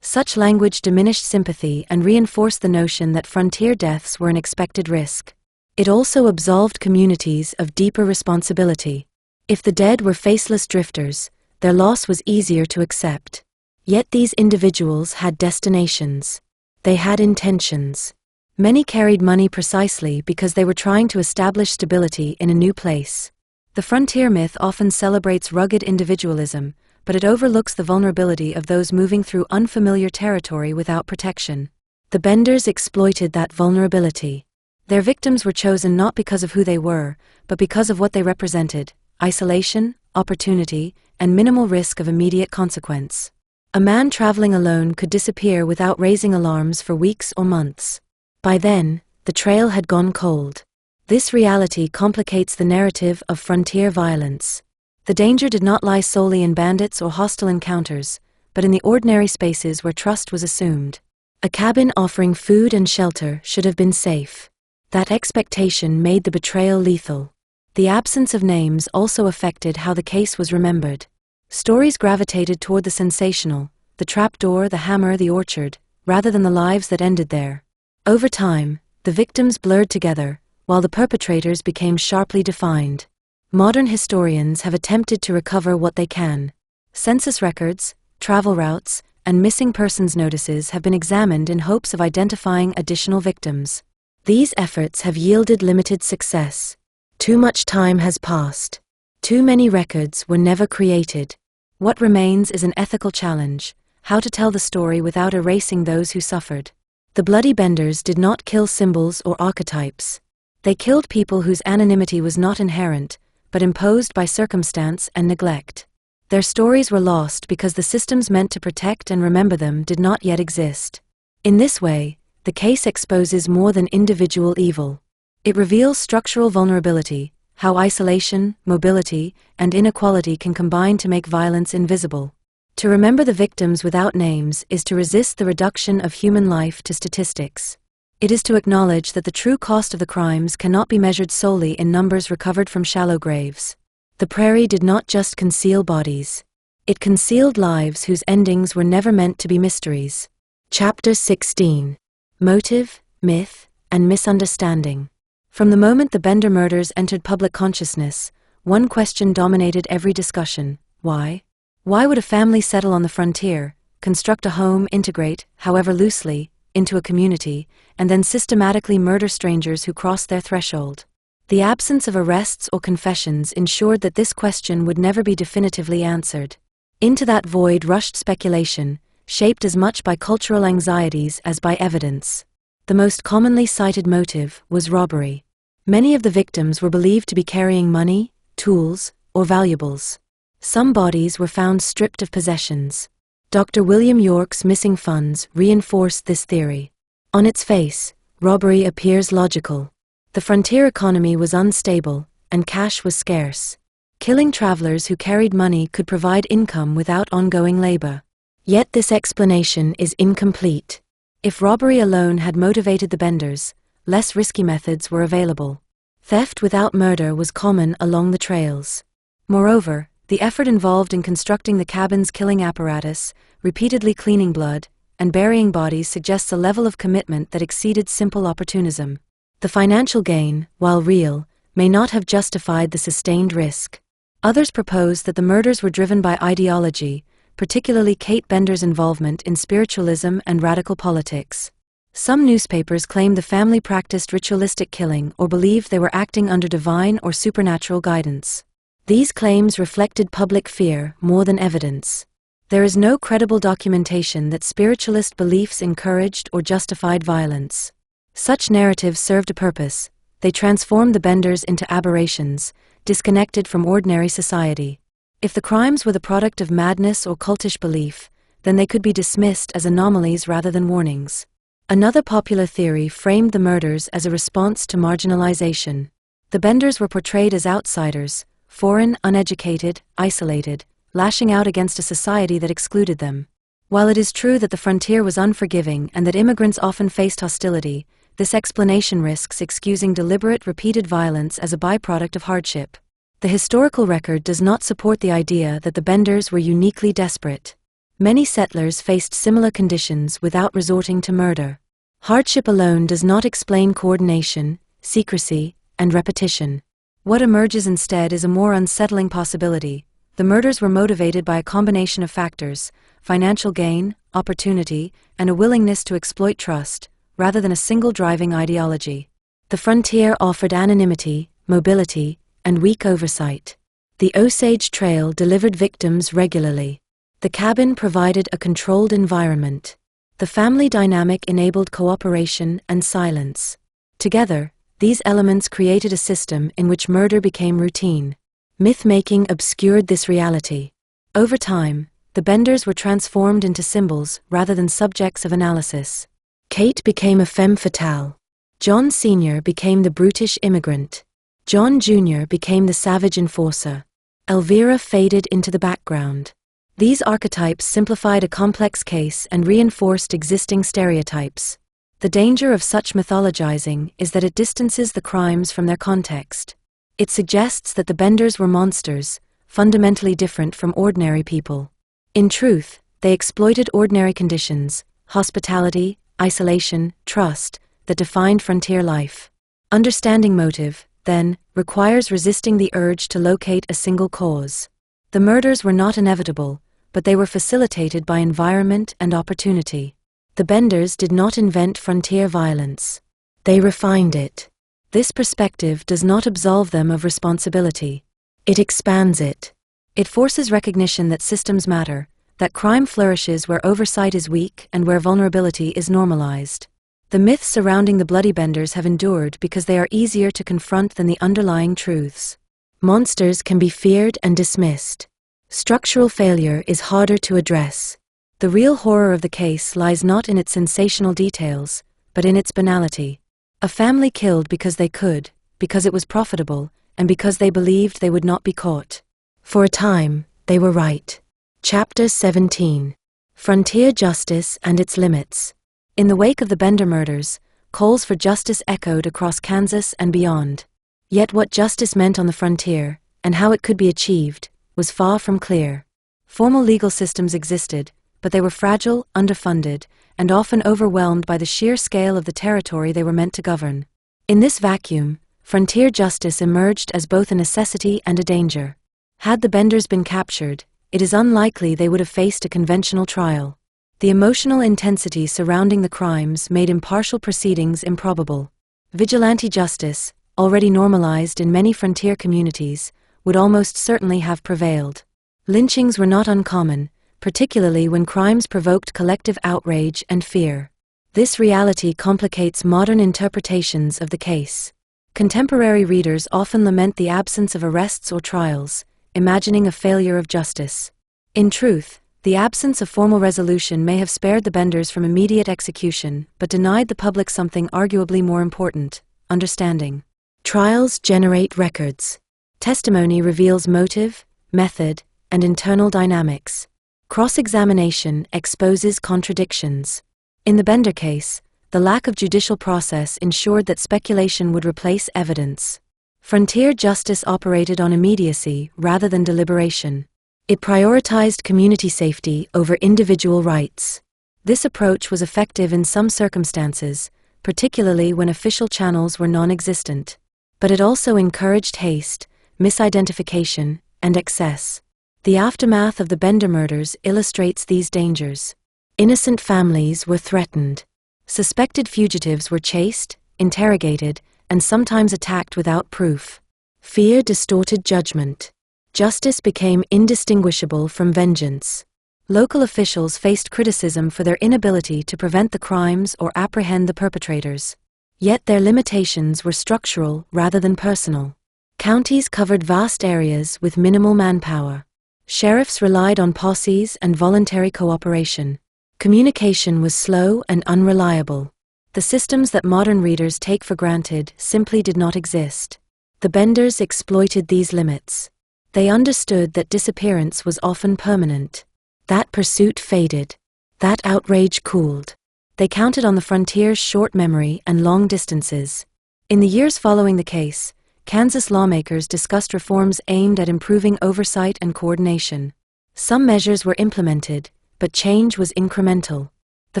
Such language diminished sympathy and reinforced the notion that frontier deaths were an expected risk. It also absolved communities of deeper responsibility. If the dead were faceless drifters, their loss was easier to accept. Yet these individuals had destinations. They had intentions. Many carried money precisely because they were trying to establish stability in a new place. The frontier myth often celebrates rugged individualism, but it overlooks the vulnerability of those moving through unfamiliar territory without protection. The Benders exploited that vulnerability. Their victims were chosen not because of who they were, but because of what they represented: isolation, opportunity, and minimal risk of immediate consequence. A man traveling alone could disappear without raising alarms for weeks or months. By then, the trail had gone cold. This reality complicates the narrative of frontier violence. The danger did not lie solely in bandits or hostile encounters, but in the ordinary spaces where trust was assumed. A cabin offering food and shelter should have been safe. That expectation made the betrayal lethal. The absence of names also affected how the case was remembered. Stories gravitated toward the sensational, the trapdoor, the hammer, the orchard, rather than the lives that ended there. Over time, the victims blurred together, while the perpetrators became sharply defined. Modern historians have attempted to recover what they can. Census records, travel routes, and missing persons notices have been examined in hopes of identifying additional victims. These efforts have yielded limited success. Too much time has passed. Too many records were never created. What remains is an ethical challenge: how to tell the story without erasing those who suffered. The Bloody Benders did not kill symbols or archetypes. They killed people whose anonymity was not inherent, but imposed by circumstance and neglect. Their stories were lost because the systems meant to protect and remember them did not yet exist. In this way, the case exposes more than individual evil. It reveals structural vulnerability, how isolation, mobility, and inequality can combine to make violence invisible. To remember the victims without names is to resist the reduction of human life to statistics. It is to acknowledge that the true cost of the crimes cannot be measured solely in numbers recovered from shallow graves. The prairie did not just conceal bodies. It concealed lives whose endings were never meant to be mysteries. Chapter 16. Motive, Myth, and Misunderstanding. From the moment the Bender murders entered public consciousness, one question dominated every discussion: why? Why would a family settle on the frontier, construct a home, integrate, however loosely, into a community, and then systematically murder strangers who crossed their threshold? The absence of arrests or confessions ensured that this question would never be definitively answered. Into that void rushed speculation, shaped as much by cultural anxieties as by evidence. The most commonly cited motive was robbery. Many of the victims were believed to be carrying money, tools, or valuables. Some bodies were found stripped of possessions. Dr. William York's missing funds reinforced this theory. On its face, robbery appears logical. The frontier economy was unstable, and cash was scarce. Killing travelers who carried money could provide income without ongoing labor. Yet this explanation is incomplete. If robbery alone had motivated the Benders, less risky methods were available. Theft without murder was common along the trails. Moreover, the effort involved in constructing the cabin's killing apparatus, repeatedly cleaning blood, and burying bodies suggests a level of commitment that exceeded simple opportunism. The financial gain, while real, may not have justified the sustained risk. Others propose that the murders were driven by ideology, particularly Kate Bender's involvement in spiritualism and radical politics. Some newspapers claim the family practiced ritualistic killing or believed they were acting under divine or supernatural guidance. These claims reflected public fear more than evidence. There is no credible documentation that spiritualist beliefs encouraged or justified violence. Such narratives served a purpose. They transformed the Benders into aberrations, disconnected from ordinary society. If the crimes were the product of madness or cultish belief, then they could be dismissed as anomalies rather than warnings. Another popular theory framed the murders as a response to marginalization. The Benders were portrayed as outsiders, foreign, uneducated, isolated, lashing out against a society that excluded them. While it is true that the frontier was unforgiving and that immigrants often faced hostility, this explanation risks excusing deliberate, repeated violence as a byproduct of hardship. The historical record does not support the idea that the Benders were uniquely desperate. Many settlers faced similar conditions without resorting to murder. Hardship alone does not explain coordination, secrecy, and repetition. What emerges instead is a more unsettling possibility. The murders were motivated by a combination of factors: financial gain, opportunity, and a willingness to exploit trust, rather than a single driving ideology. The frontier offered anonymity, mobility, and weak oversight. The Osage Trail delivered victims regularly. The cabin provided a controlled environment. The family dynamic enabled cooperation and silence. Together, these elements created a system in which murder became routine. Myth-making obscured this reality. Over time, the Benders were transformed into symbols rather than subjects of analysis. Kate became a femme fatale. John Sr. became the brutish immigrant. John Jr. became the savage enforcer. Elvira faded into the background. These archetypes simplified a complex case and reinforced existing stereotypes. The danger of such mythologizing is that it distances the crimes from their context. It suggests that the Benders were monsters, fundamentally different from ordinary people. In truth, they exploited ordinary conditions, hospitality, isolation, trust, that defined frontier life. Understanding motive, then, requires resisting the urge to locate a single cause. The murders were not inevitable, but they were facilitated by environment and opportunity. The Benders did not invent frontier violence. They refined it. This perspective does not absolve them of responsibility. It expands it. It forces recognition that systems matter, that crime flourishes where oversight is weak and where vulnerability is normalized. The myths surrounding the bloody Benders have endured because they are easier to confront than the underlying truths. Monsters can be feared and dismissed. Structural failure is harder to address. The real horror of the case lies not in its sensational details, but in its banality. A family killed because they could, because it was profitable, and because they believed they would not be caught. For a time, they were right. Chapter 17. Frontier Justice and Its Limits. In the wake of the Bender murders, calls for justice echoed across Kansas and beyond. Yet what justice meant on the frontier, and how it could be achieved, was far from clear. Formal legal systems existed, but they were fragile, underfunded, and often overwhelmed by the sheer scale of the territory they were meant to govern. In this vacuum, frontier justice emerged as both a necessity and a danger. Had the Benders been captured, it is unlikely they would have faced a conventional trial. The emotional intensity surrounding the crimes made impartial proceedings improbable. Vigilante justice, already normalized in many frontier communities, would almost certainly have prevailed. Lynchings were not uncommon, particularly when crimes provoked collective outrage and fear. This reality complicates modern interpretations of the case. Contemporary readers often lament the absence of arrests or trials, imagining a failure of justice. In truth, the absence of formal resolution may have spared the Benders from immediate execution, but denied the public something arguably more important: understanding. Trials generate records. Testimony reveals motive, method, and internal dynamics. Cross-examination exposes contradictions. In the Bender case, the lack of judicial process ensured that speculation would replace evidence. Frontier justice operated on immediacy rather than deliberation. It prioritized community safety over individual rights. This approach was effective in some circumstances, particularly when official channels were non-existent. But it also encouraged haste, misidentification, and excess. The aftermath of the Bender murders illustrates these dangers. Innocent families were threatened. Suspected fugitives were chased, interrogated, and sometimes attacked without proof. Fear distorted judgment. Justice became indistinguishable from vengeance. Local officials faced criticism for their inability to prevent the crimes or apprehend the perpetrators. Yet their limitations were structural rather than personal. Counties covered vast areas with minimal manpower. Sheriffs relied on posses and voluntary cooperation. Communication was slow and unreliable. The systems that modern readers take for granted simply did not exist. The Benders exploited these limits. They understood that disappearance was often permanent. That pursuit faded. That outrage cooled. They counted on the frontier's short memory and long distances. In the years following the case, Kansas lawmakers discussed reforms aimed at improving oversight and coordination. Some measures were implemented, but change was incremental. The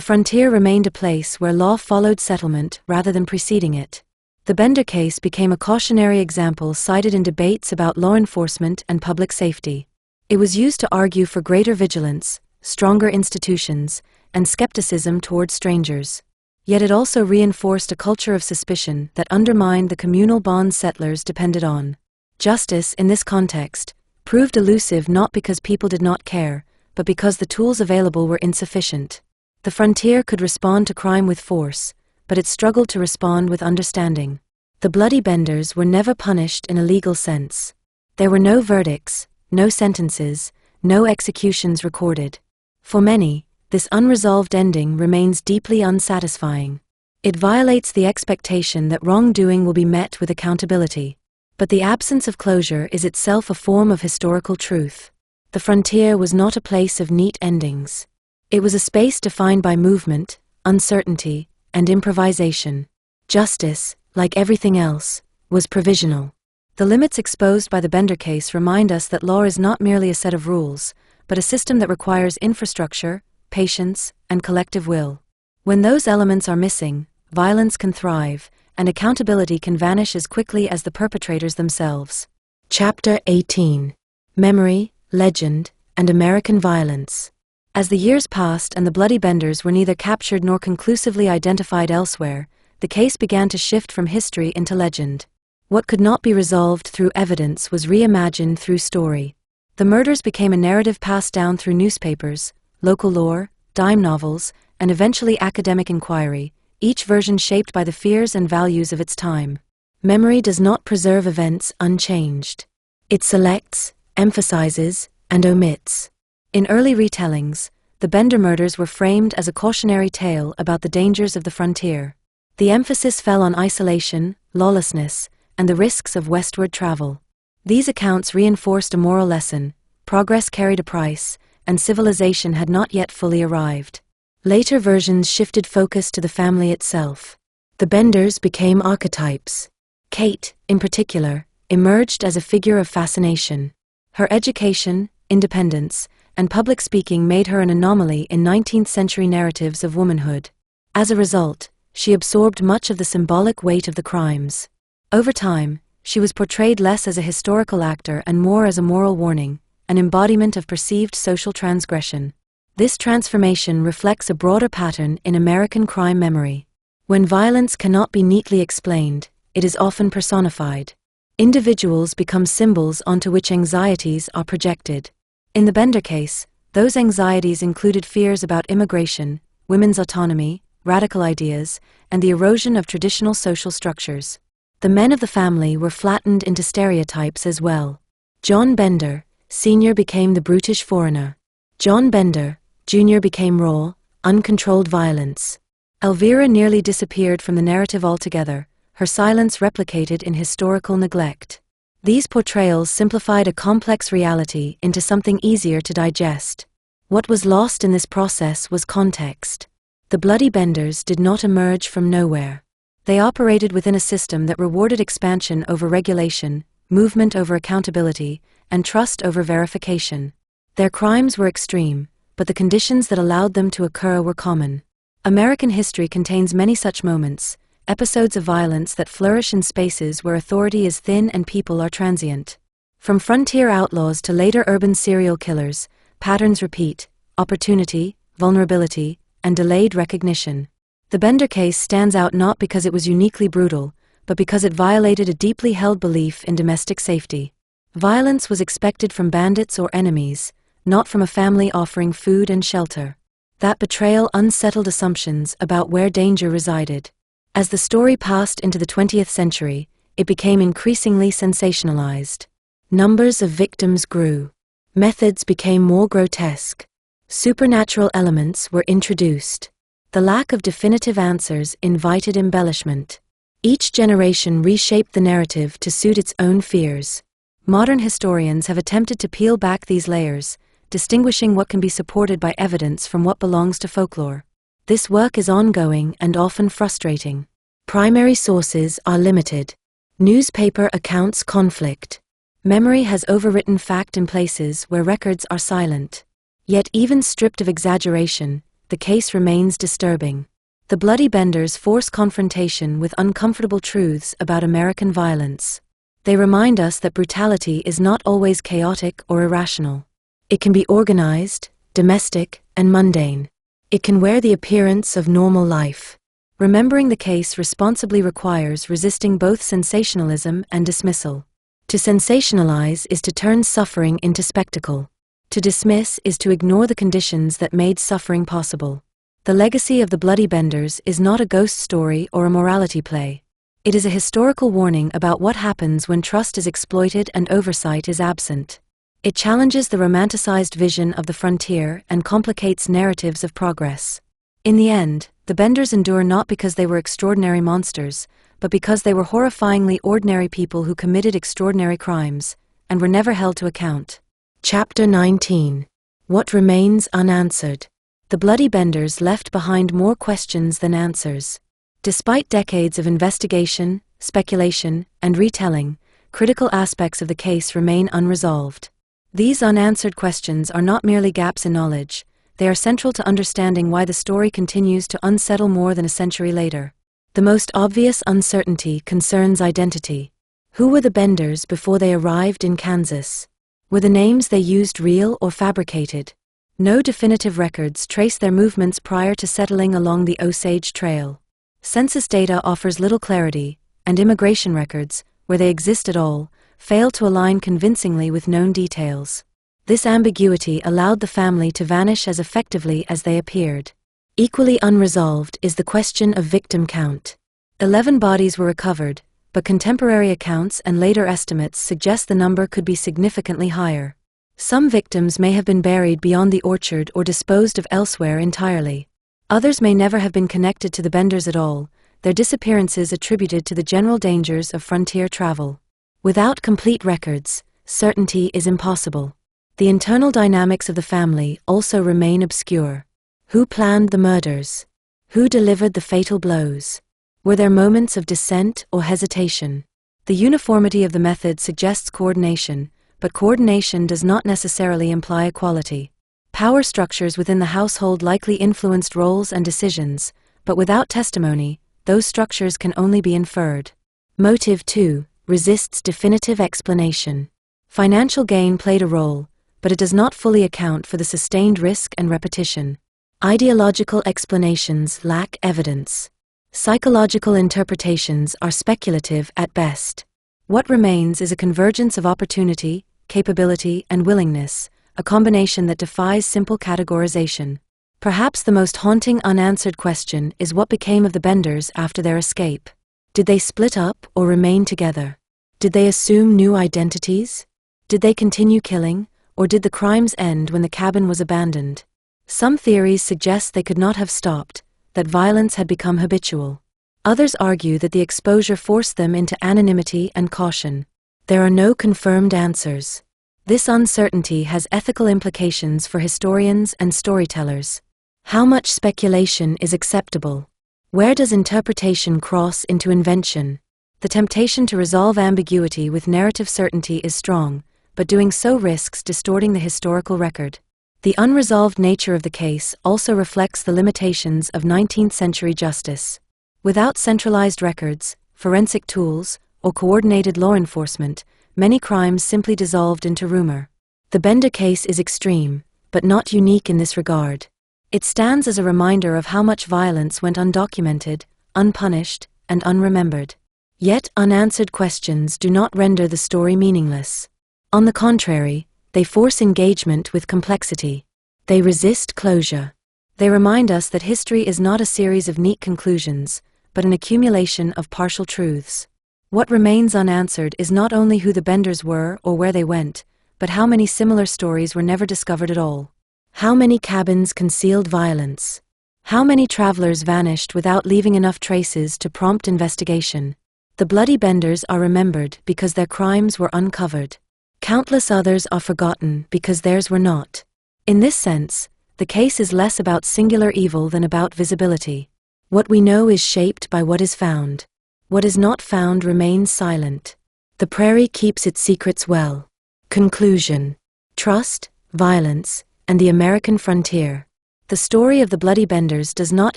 frontier remained a place where law followed settlement rather than preceding it. The Bender case became a cautionary example cited in debates about law enforcement and public safety. It was used to argue for greater vigilance, stronger institutions, and skepticism toward strangers. Yet it also reinforced a culture of suspicion that undermined the communal bonds settlers depended on. Justice, in this context, proved elusive not because people did not care, but because the tools available were insufficient. The frontier could respond to crime with force, but it struggled to respond with understanding. The bloody Benders were never punished in a legal sense. There were no verdicts, no sentences, no executions recorded. For many, this unresolved ending remains deeply unsatisfying. It violates the expectation that wrongdoing will be met with accountability. But the absence of closure is itself a form of historical truth. The frontier was not a place of neat endings. It was a space defined by movement, uncertainty, and improvisation. Justice, like everything else, was provisional. The limits exposed by the Bender case remind us that law is not merely a set of rules, but a system that requires infrastructure, patience, and collective will. When those elements are missing, violence can thrive, and accountability can vanish as quickly as the perpetrators themselves. Chapter 18. Memory, Legend, and American Violence. As the years passed and the bloody Benders were neither captured nor conclusively identified elsewhere, the case began to shift from history into legend. What could not be resolved through evidence was reimagined through story. The murders became a narrative passed down through newspapers, local lore, dime novels, and eventually academic inquiry, each version shaped by the fears and values of its time. Memory does not preserve events unchanged. It selects, emphasizes, and omits. In early retellings, the Bender murders were framed as a cautionary tale about the dangers of the frontier. The emphasis fell on isolation, lawlessness, and the risks of westward travel. These accounts reinforced a moral lesson: progress carried a price, and civilization had not yet fully arrived. Later versions shifted focus to the family itself. The Benders became archetypes. Kate, in particular, emerged as a figure of fascination. Her education, independence, and public speaking made her an anomaly in 19th-century narratives of womanhood. As a result, she absorbed much of the symbolic weight of the crimes. Over time, she was portrayed less as a historical actor and more as a moral warning, an embodiment of perceived social transgression. This transformation reflects a broader pattern in American crime memory. When violence cannot be neatly explained, it is often personified. Individuals become symbols onto which anxieties are projected. In the Bender case, those anxieties included fears about immigration, women's autonomy, radical ideas, and the erosion of traditional social structures. The men of the family were flattened into stereotypes as well. John Bender, Sr. became the brutish foreigner. John Bender, Jr. became raw, uncontrolled violence. Elvira nearly disappeared from the narrative altogether, her silence replicated in historical neglect. These portrayals simplified a complex reality into something easier to digest. What was lost in this process was context. The Bloody Benders did not emerge from nowhere. They operated within a system that rewarded expansion over regulation, movement over accountability, and trust over verification. Their crimes were extreme, but the conditions that allowed them to occur were common. American history contains many such moments, episodes of violence that flourish in spaces where authority is thin and people are transient. From frontier outlaws to later urban serial killers, patterns repeat: opportunity, vulnerability, and delayed recognition. The Bender case stands out not because it was uniquely brutal, but because it violated a deeply held belief in domestic safety. Violence was expected from bandits or enemies, not from a family offering food and shelter. That betrayal unsettled assumptions about where danger resided. As the story passed into the 20th century, it became increasingly sensationalized. Numbers of victims grew. Methods became more grotesque. Supernatural elements were introduced. The lack of definitive answers invited embellishment. Each generation reshaped the narrative to suit its own fears. Modern historians have attempted to peel back these layers, distinguishing what can be supported by evidence from what belongs to folklore. This work is ongoing and often frustrating. Primary sources are limited. Newspaper accounts conflict. Memory has overwritten fact in places where records are silent. Yet even stripped of exaggeration, the case remains disturbing. The Bloody Benders force confrontation with uncomfortable truths about American violence. They remind us that brutality is not always chaotic or irrational. It can be organized, domestic, and mundane. It can wear the appearance of normal life. Remembering the case responsibly requires resisting both sensationalism and dismissal. To sensationalize is to turn suffering into spectacle. To dismiss is to ignore the conditions that made suffering possible. The legacy of the Bloody Benders is not a ghost story or a morality play. It is a historical warning about what happens when trust is exploited and oversight is absent. It challenges the romanticized vision of the frontier and complicates narratives of progress. In the end, the Benders endure not because they were extraordinary monsters, but because they were horrifyingly ordinary people who committed extraordinary crimes, and were never held to account. Chapter 19. What Remains Unanswered. The Bloody Benders left behind more questions than answers. Despite decades of investigation, speculation, and retelling, critical aspects of the case remain unresolved. These unanswered questions are not merely gaps in knowledge, they are central to understanding why the story continues to unsettle more than a century later. The most obvious uncertainty concerns identity. Who were the Benders before they arrived in Kansas? Were the names they used real or fabricated? No definitive records trace their movements prior to settling along the Osage Trail. Census data offers little clarity, and immigration records, where they exist at all, fail to align convincingly with known details. This ambiguity allowed the family to vanish as effectively as they appeared. Equally unresolved is the question of victim count. 11 bodies were recovered, but contemporary accounts and later estimates suggest the number could be significantly higher. Some victims may have been buried beyond the orchard or disposed of elsewhere entirely. Others may never have been connected to the Benders at all, their disappearances attributed to the general dangers of frontier travel. Without complete records, certainty is impossible. The internal dynamics of the family also remain obscure. Who planned the murders? Who delivered the fatal blows? Were there moments of dissent or hesitation? The uniformity of the method suggests coordination, but coordination does not necessarily imply equality. Power structures within the household likely influenced roles and decisions, but without testimony, those structures can only be inferred. Motive 2 resists definitive explanation. Financial gain played a role, but it does not fully account for the sustained risk and repetition. Ideological explanations lack evidence. Psychological interpretations are speculative at best. What remains is a convergence of opportunity, capability, and willingness, a combination that defies simple categorization. Perhaps the most haunting unanswered question is what became of the Benders after their escape. Did they split up or remain together? Did they assume new identities? Did they continue killing, or did the crimes end when the cabin was abandoned? Some theories suggest they could not have stopped, that violence had become habitual. Others argue that the exposure forced them into anonymity and caution. There are no confirmed answers. This uncertainty has ethical implications for historians and storytellers. How much speculation is acceptable? Where does interpretation cross into invention? The temptation to resolve ambiguity with narrative certainty is strong, but doing so risks distorting the historical record. The unresolved nature of the case also reflects the limitations of 19th-century justice. Without centralized records, forensic tools, or coordinated law enforcement, many crimes simply dissolved into rumor. The Bender case is extreme, but not unique in this regard. It stands as a reminder of how much violence went undocumented, unpunished, and unremembered. Yet unanswered questions do not render the story meaningless. On the contrary, they force engagement with complexity. They resist closure. They remind us that history is not a series of neat conclusions, but an accumulation of partial truths. What remains unanswered is not only who the Benders were or where they went, but how many similar stories were never discovered at all. How many cabins concealed violence? How many travelers vanished without leaving enough traces to prompt investigation? The bloody Benders are remembered because their crimes were uncovered. Countless others are forgotten because theirs were not. In this sense, the case is less about singular evil than about visibility. What we know is shaped by what is found. What is not found remains silent. The prairie keeps its secrets well. Conclusion. Trust, violence, and the American frontier. The story of the bloody Benders does not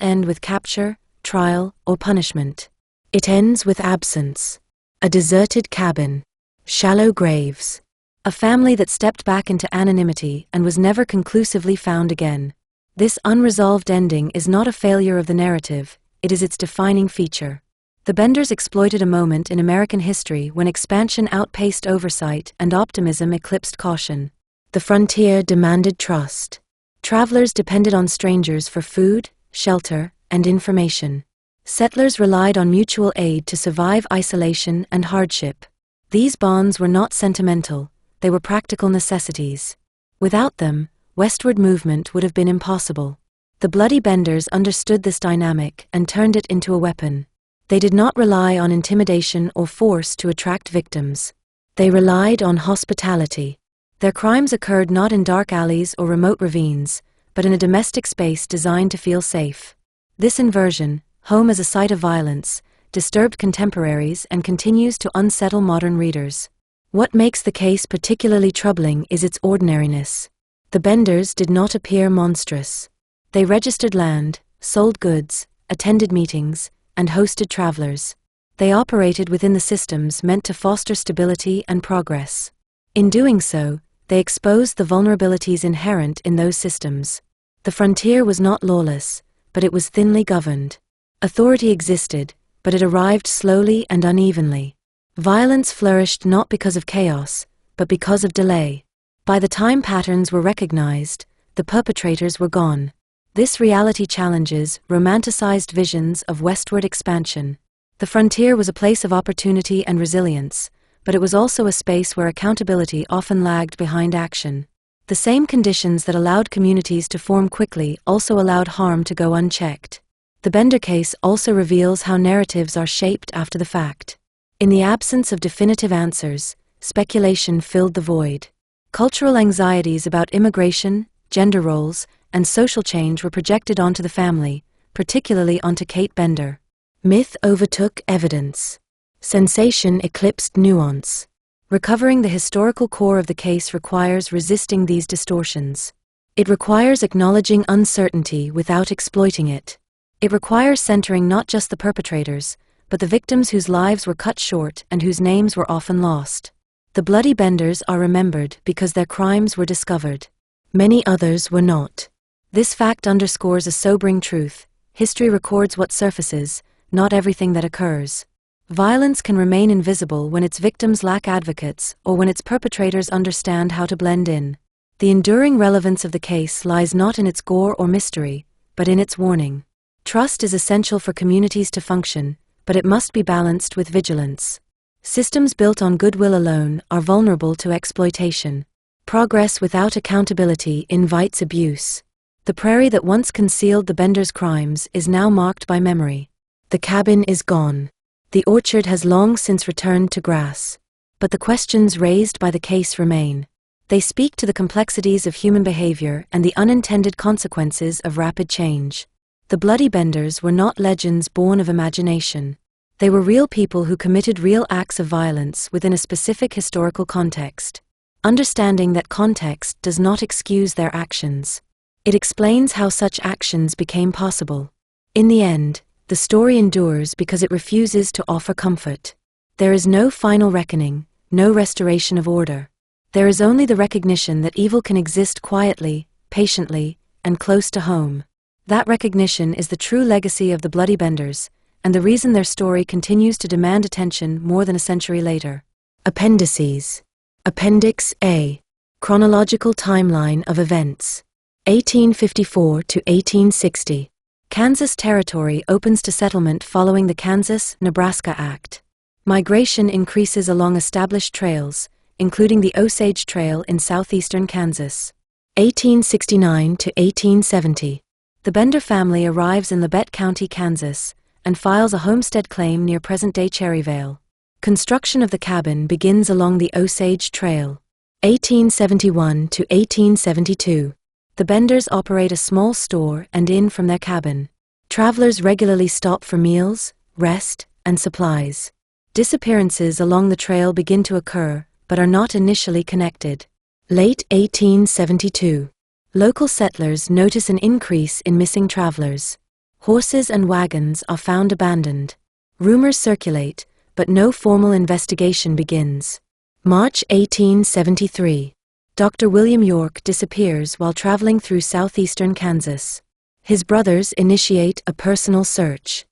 end with capture, trial, or punishment. It ends with absence. A deserted cabin. Shallow graves. A family that stepped back into anonymity and was never conclusively found again. This unresolved ending is not a failure of the narrative, it is its defining feature. The Benders exploited a moment in American history when expansion outpaced oversight and optimism eclipsed caution. The frontier demanded trust. Travelers depended on strangers for food, shelter, and information. Settlers relied on mutual aid to survive isolation and hardship. These bonds were not sentimental, they were practical necessities. Without them, westward movement would have been impossible. The bloody Benders understood this dynamic and turned it into a weapon. They did not rely on intimidation or force to attract victims. They relied on hospitality. Their crimes occurred not in dark alleys or remote ravines, but in a domestic space designed to feel safe. This inversion, home as a site of violence, disturbed contemporaries and continues to unsettle modern readers. What makes the case particularly troubling is its ordinariness. The Benders did not appear monstrous. They registered land, sold goods, attended meetings, and hosted travelers. They operated within the systems meant to foster stability and progress. In doing so, they exposed the vulnerabilities inherent in those systems. The frontier was not lawless, but it was thinly governed. Authority existed, but it arrived slowly and unevenly. Violence flourished not because of chaos, but because of delay. By the time patterns were recognized, the perpetrators were gone. This reality challenges romanticized visions of westward expansion. The frontier was a place of opportunity and resilience, but it was also a space where accountability often lagged behind action. The same conditions that allowed communities to form quickly also allowed harm to go unchecked. The Bender case also reveals how narratives are shaped after the fact. In the absence of definitive answers, speculation filled the void. Cultural anxieties about immigration, gender roles, and social change were projected onto the family, particularly onto Kate Bender. Myth overtook evidence. Sensation eclipsed nuance. Recovering the historical core of the case requires resisting these distortions. It requires acknowledging uncertainty without exploiting it. It requires centering not just the perpetrators, but the victims whose lives were cut short and whose names were often lost. The bloody Benders are remembered because their crimes were discovered. Many others were not. This fact underscores a sobering truth: history records what surfaces, not everything that occurs. Violence can remain invisible when its victims lack advocates or when its perpetrators understand how to blend in. The enduring relevance of the case lies not in its gore or mystery, but in its warning. Trust is essential for communities to function, but it must be balanced with vigilance. Systems built on goodwill alone are vulnerable to exploitation. Progress without accountability invites abuse. The prairie that once concealed the Benders' crimes is now marked by memory. The cabin is gone. The orchard has long since returned to grass. But the questions raised by the case remain. They speak to the complexities of human behavior and the unintended consequences of rapid change. The bloody Benders were not legends born of imagination. They were real people who committed real acts of violence within a specific historical context. Understanding that context does not excuse their actions. It explains how such actions became possible. In the end, the story endures because it refuses to offer comfort. There is no final reckoning, no restoration of order. There is only the recognition that evil can exist quietly, patiently, and close to home. That recognition is the true legacy of the bloody Benders, and the reason their story continues to demand attention more than a century later. Appendices. Appendix A. Chronological timeline of events. 1854 to 1860. Kansas Territory opens to settlement following the Kansas-Nebraska Act. Migration increases along established trails, including the Osage Trail in southeastern Kansas. 1869 to 1870. The Bender family arrives in Labette County, Kansas, and files a homestead claim near present-day Cherryvale. Construction of the cabin begins along the Osage Trail. 1871 to 1872. The Benders operate a small store and inn from their cabin. Travelers regularly stop for meals, rest, and supplies. Disappearances along the trail begin to occur, but are not initially connected. Late 1872. Local settlers notice an increase in missing travelers. Horses and wagons are found abandoned. Rumors circulate, but no formal investigation begins. March 1873. Dr. William York disappears while traveling through southeastern Kansas. His brothers initiate a personal search.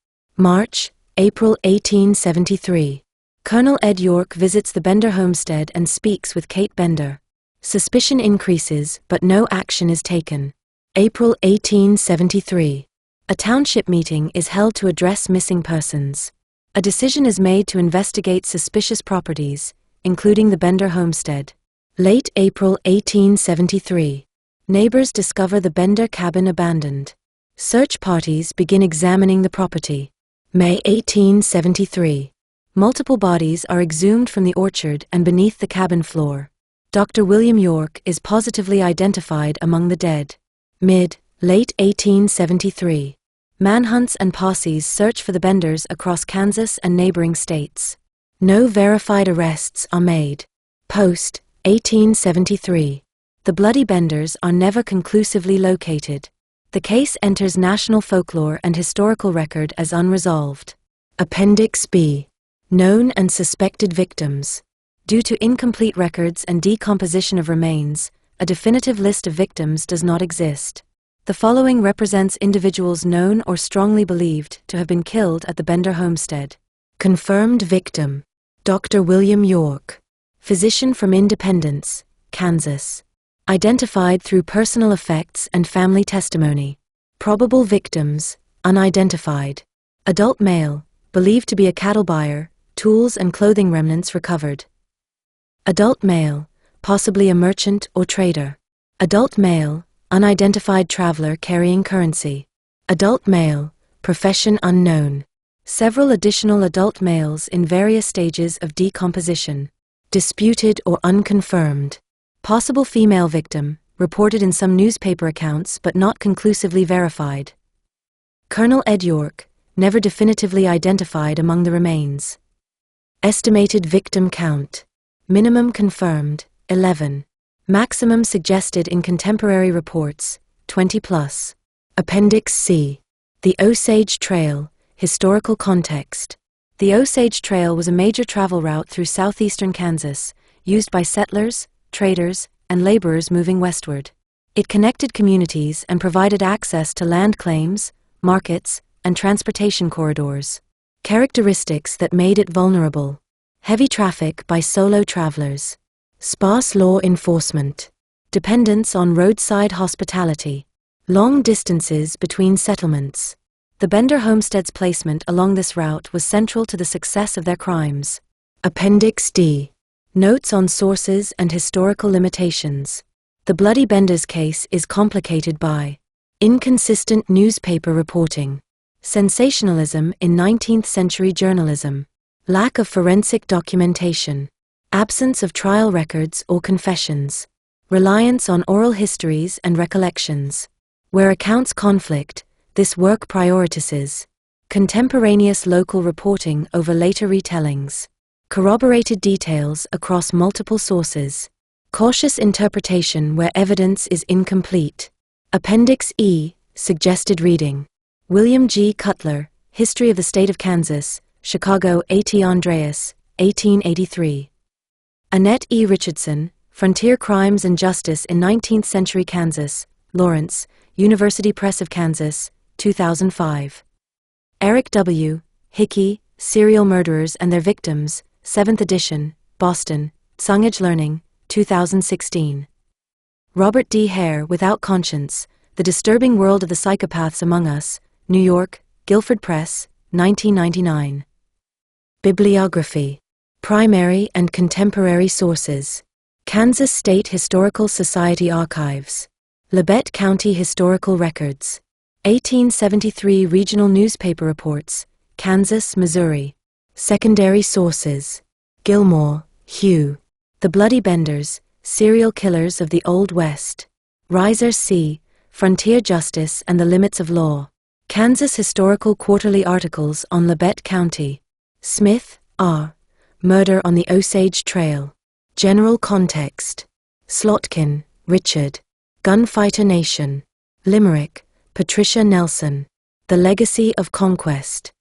April 1873. Colonel Ed York visits the Bender homestead and speaks with Kate Bender. Suspicion increases, but no action is taken. April 1873. A township meeting is held to address missing persons. A decision is made to investigate suspicious properties, including the Bender homestead. Late April 1873. Neighbors discover the Bender cabin abandoned. Search parties begin examining the property. May 1873. Multiple bodies are exhumed from the orchard and beneath the cabin floor. Dr. William York is positively identified among the dead. Late 1873. Manhunts and posses search for the Benders across Kansas and neighboring states. No verified arrests are made. Post 1873. The bloody Benders are never conclusively located. The case enters national folklore and historical record as unresolved. Appendix B. Known and suspected victims. Due to incomplete records and decomposition of remains, a definitive list of victims does not exist. The following represents individuals known or strongly believed to have been killed at the Bender homestead. Confirmed victim: Dr. William York, physician from Independence, Kansas. Identified through personal effects and family testimony. Probable victims: unidentified. Adult male, believed to be a cattle buyer, tools and clothing remnants recovered. Adult male, possibly a merchant or trader. Adult male, unidentified traveler carrying currency. Adult male, profession unknown. Several additional adult males in various stages of decomposition. Disputed or unconfirmed. Possible female victim, reported in some newspaper accounts but not conclusively verified. Colonel Ed York, never definitively identified among the remains. Estimated victim count. Minimum confirmed, 11. Maximum suggested in contemporary reports, 20 plus. Appendix C. The Osage Trail, historical context. The Osage Trail was a major travel route through southeastern Kansas, used by settlers, traders, and laborers moving westward. It connected communities and provided access to land claims, markets, and transportation corridors. Characteristics that made it vulnerable. Heavy traffic by solo travelers. Sparse law enforcement. Dependence on roadside hospitality. Long distances between settlements. The Bender homestead's placement along this route was central to the success of their crimes. Appendix D. Notes on sources and historical limitations. The Bloody Benders case is complicated by inconsistent newspaper reporting, sensationalism in 19th century journalism, lack of forensic documentation, absence of trial records or confessions, reliance on oral histories and recollections. Where accounts conflict, this work prioritizes contemporaneous local reporting over later retellings, corroborated details across multiple sources, cautious interpretation where evidence is incomplete. Appendix E, suggested reading. William G. Cutler, History of the State of Kansas, Chicago A.T. Andreas, 1883. Annette E. Richardson, Frontier Crimes and Justice in 19th Century Kansas, Lawrence, University Press of Kansas, 2005. Eric W. Hickey, Serial Murderers and Their Victims, 7th edition, Boston, Sungage Learning, 2016. Robert D. Hare, Without Conscience, The Disturbing World of the Psychopaths Among Us, New York, Guilford Press, 1999. Bibliography. Primary and contemporary sources. Kansas State Historical Society Archives. Labette County Historical Records. 1873 Regional Newspaper Reports, Kansas, Missouri. Secondary sources. Gilmore, Hugh. The Bloody Benders, Serial Killers of the Old West. Reiser C., Frontier Justice and the Limits of Law. Kansas Historical Quarterly articles on Labette County. Smith, R. Murder on the Osage Trail. General context. Slotkin, Richard. Gunfighter Nation. Limerick, Patricia Nelson. The Legacy of Conquest.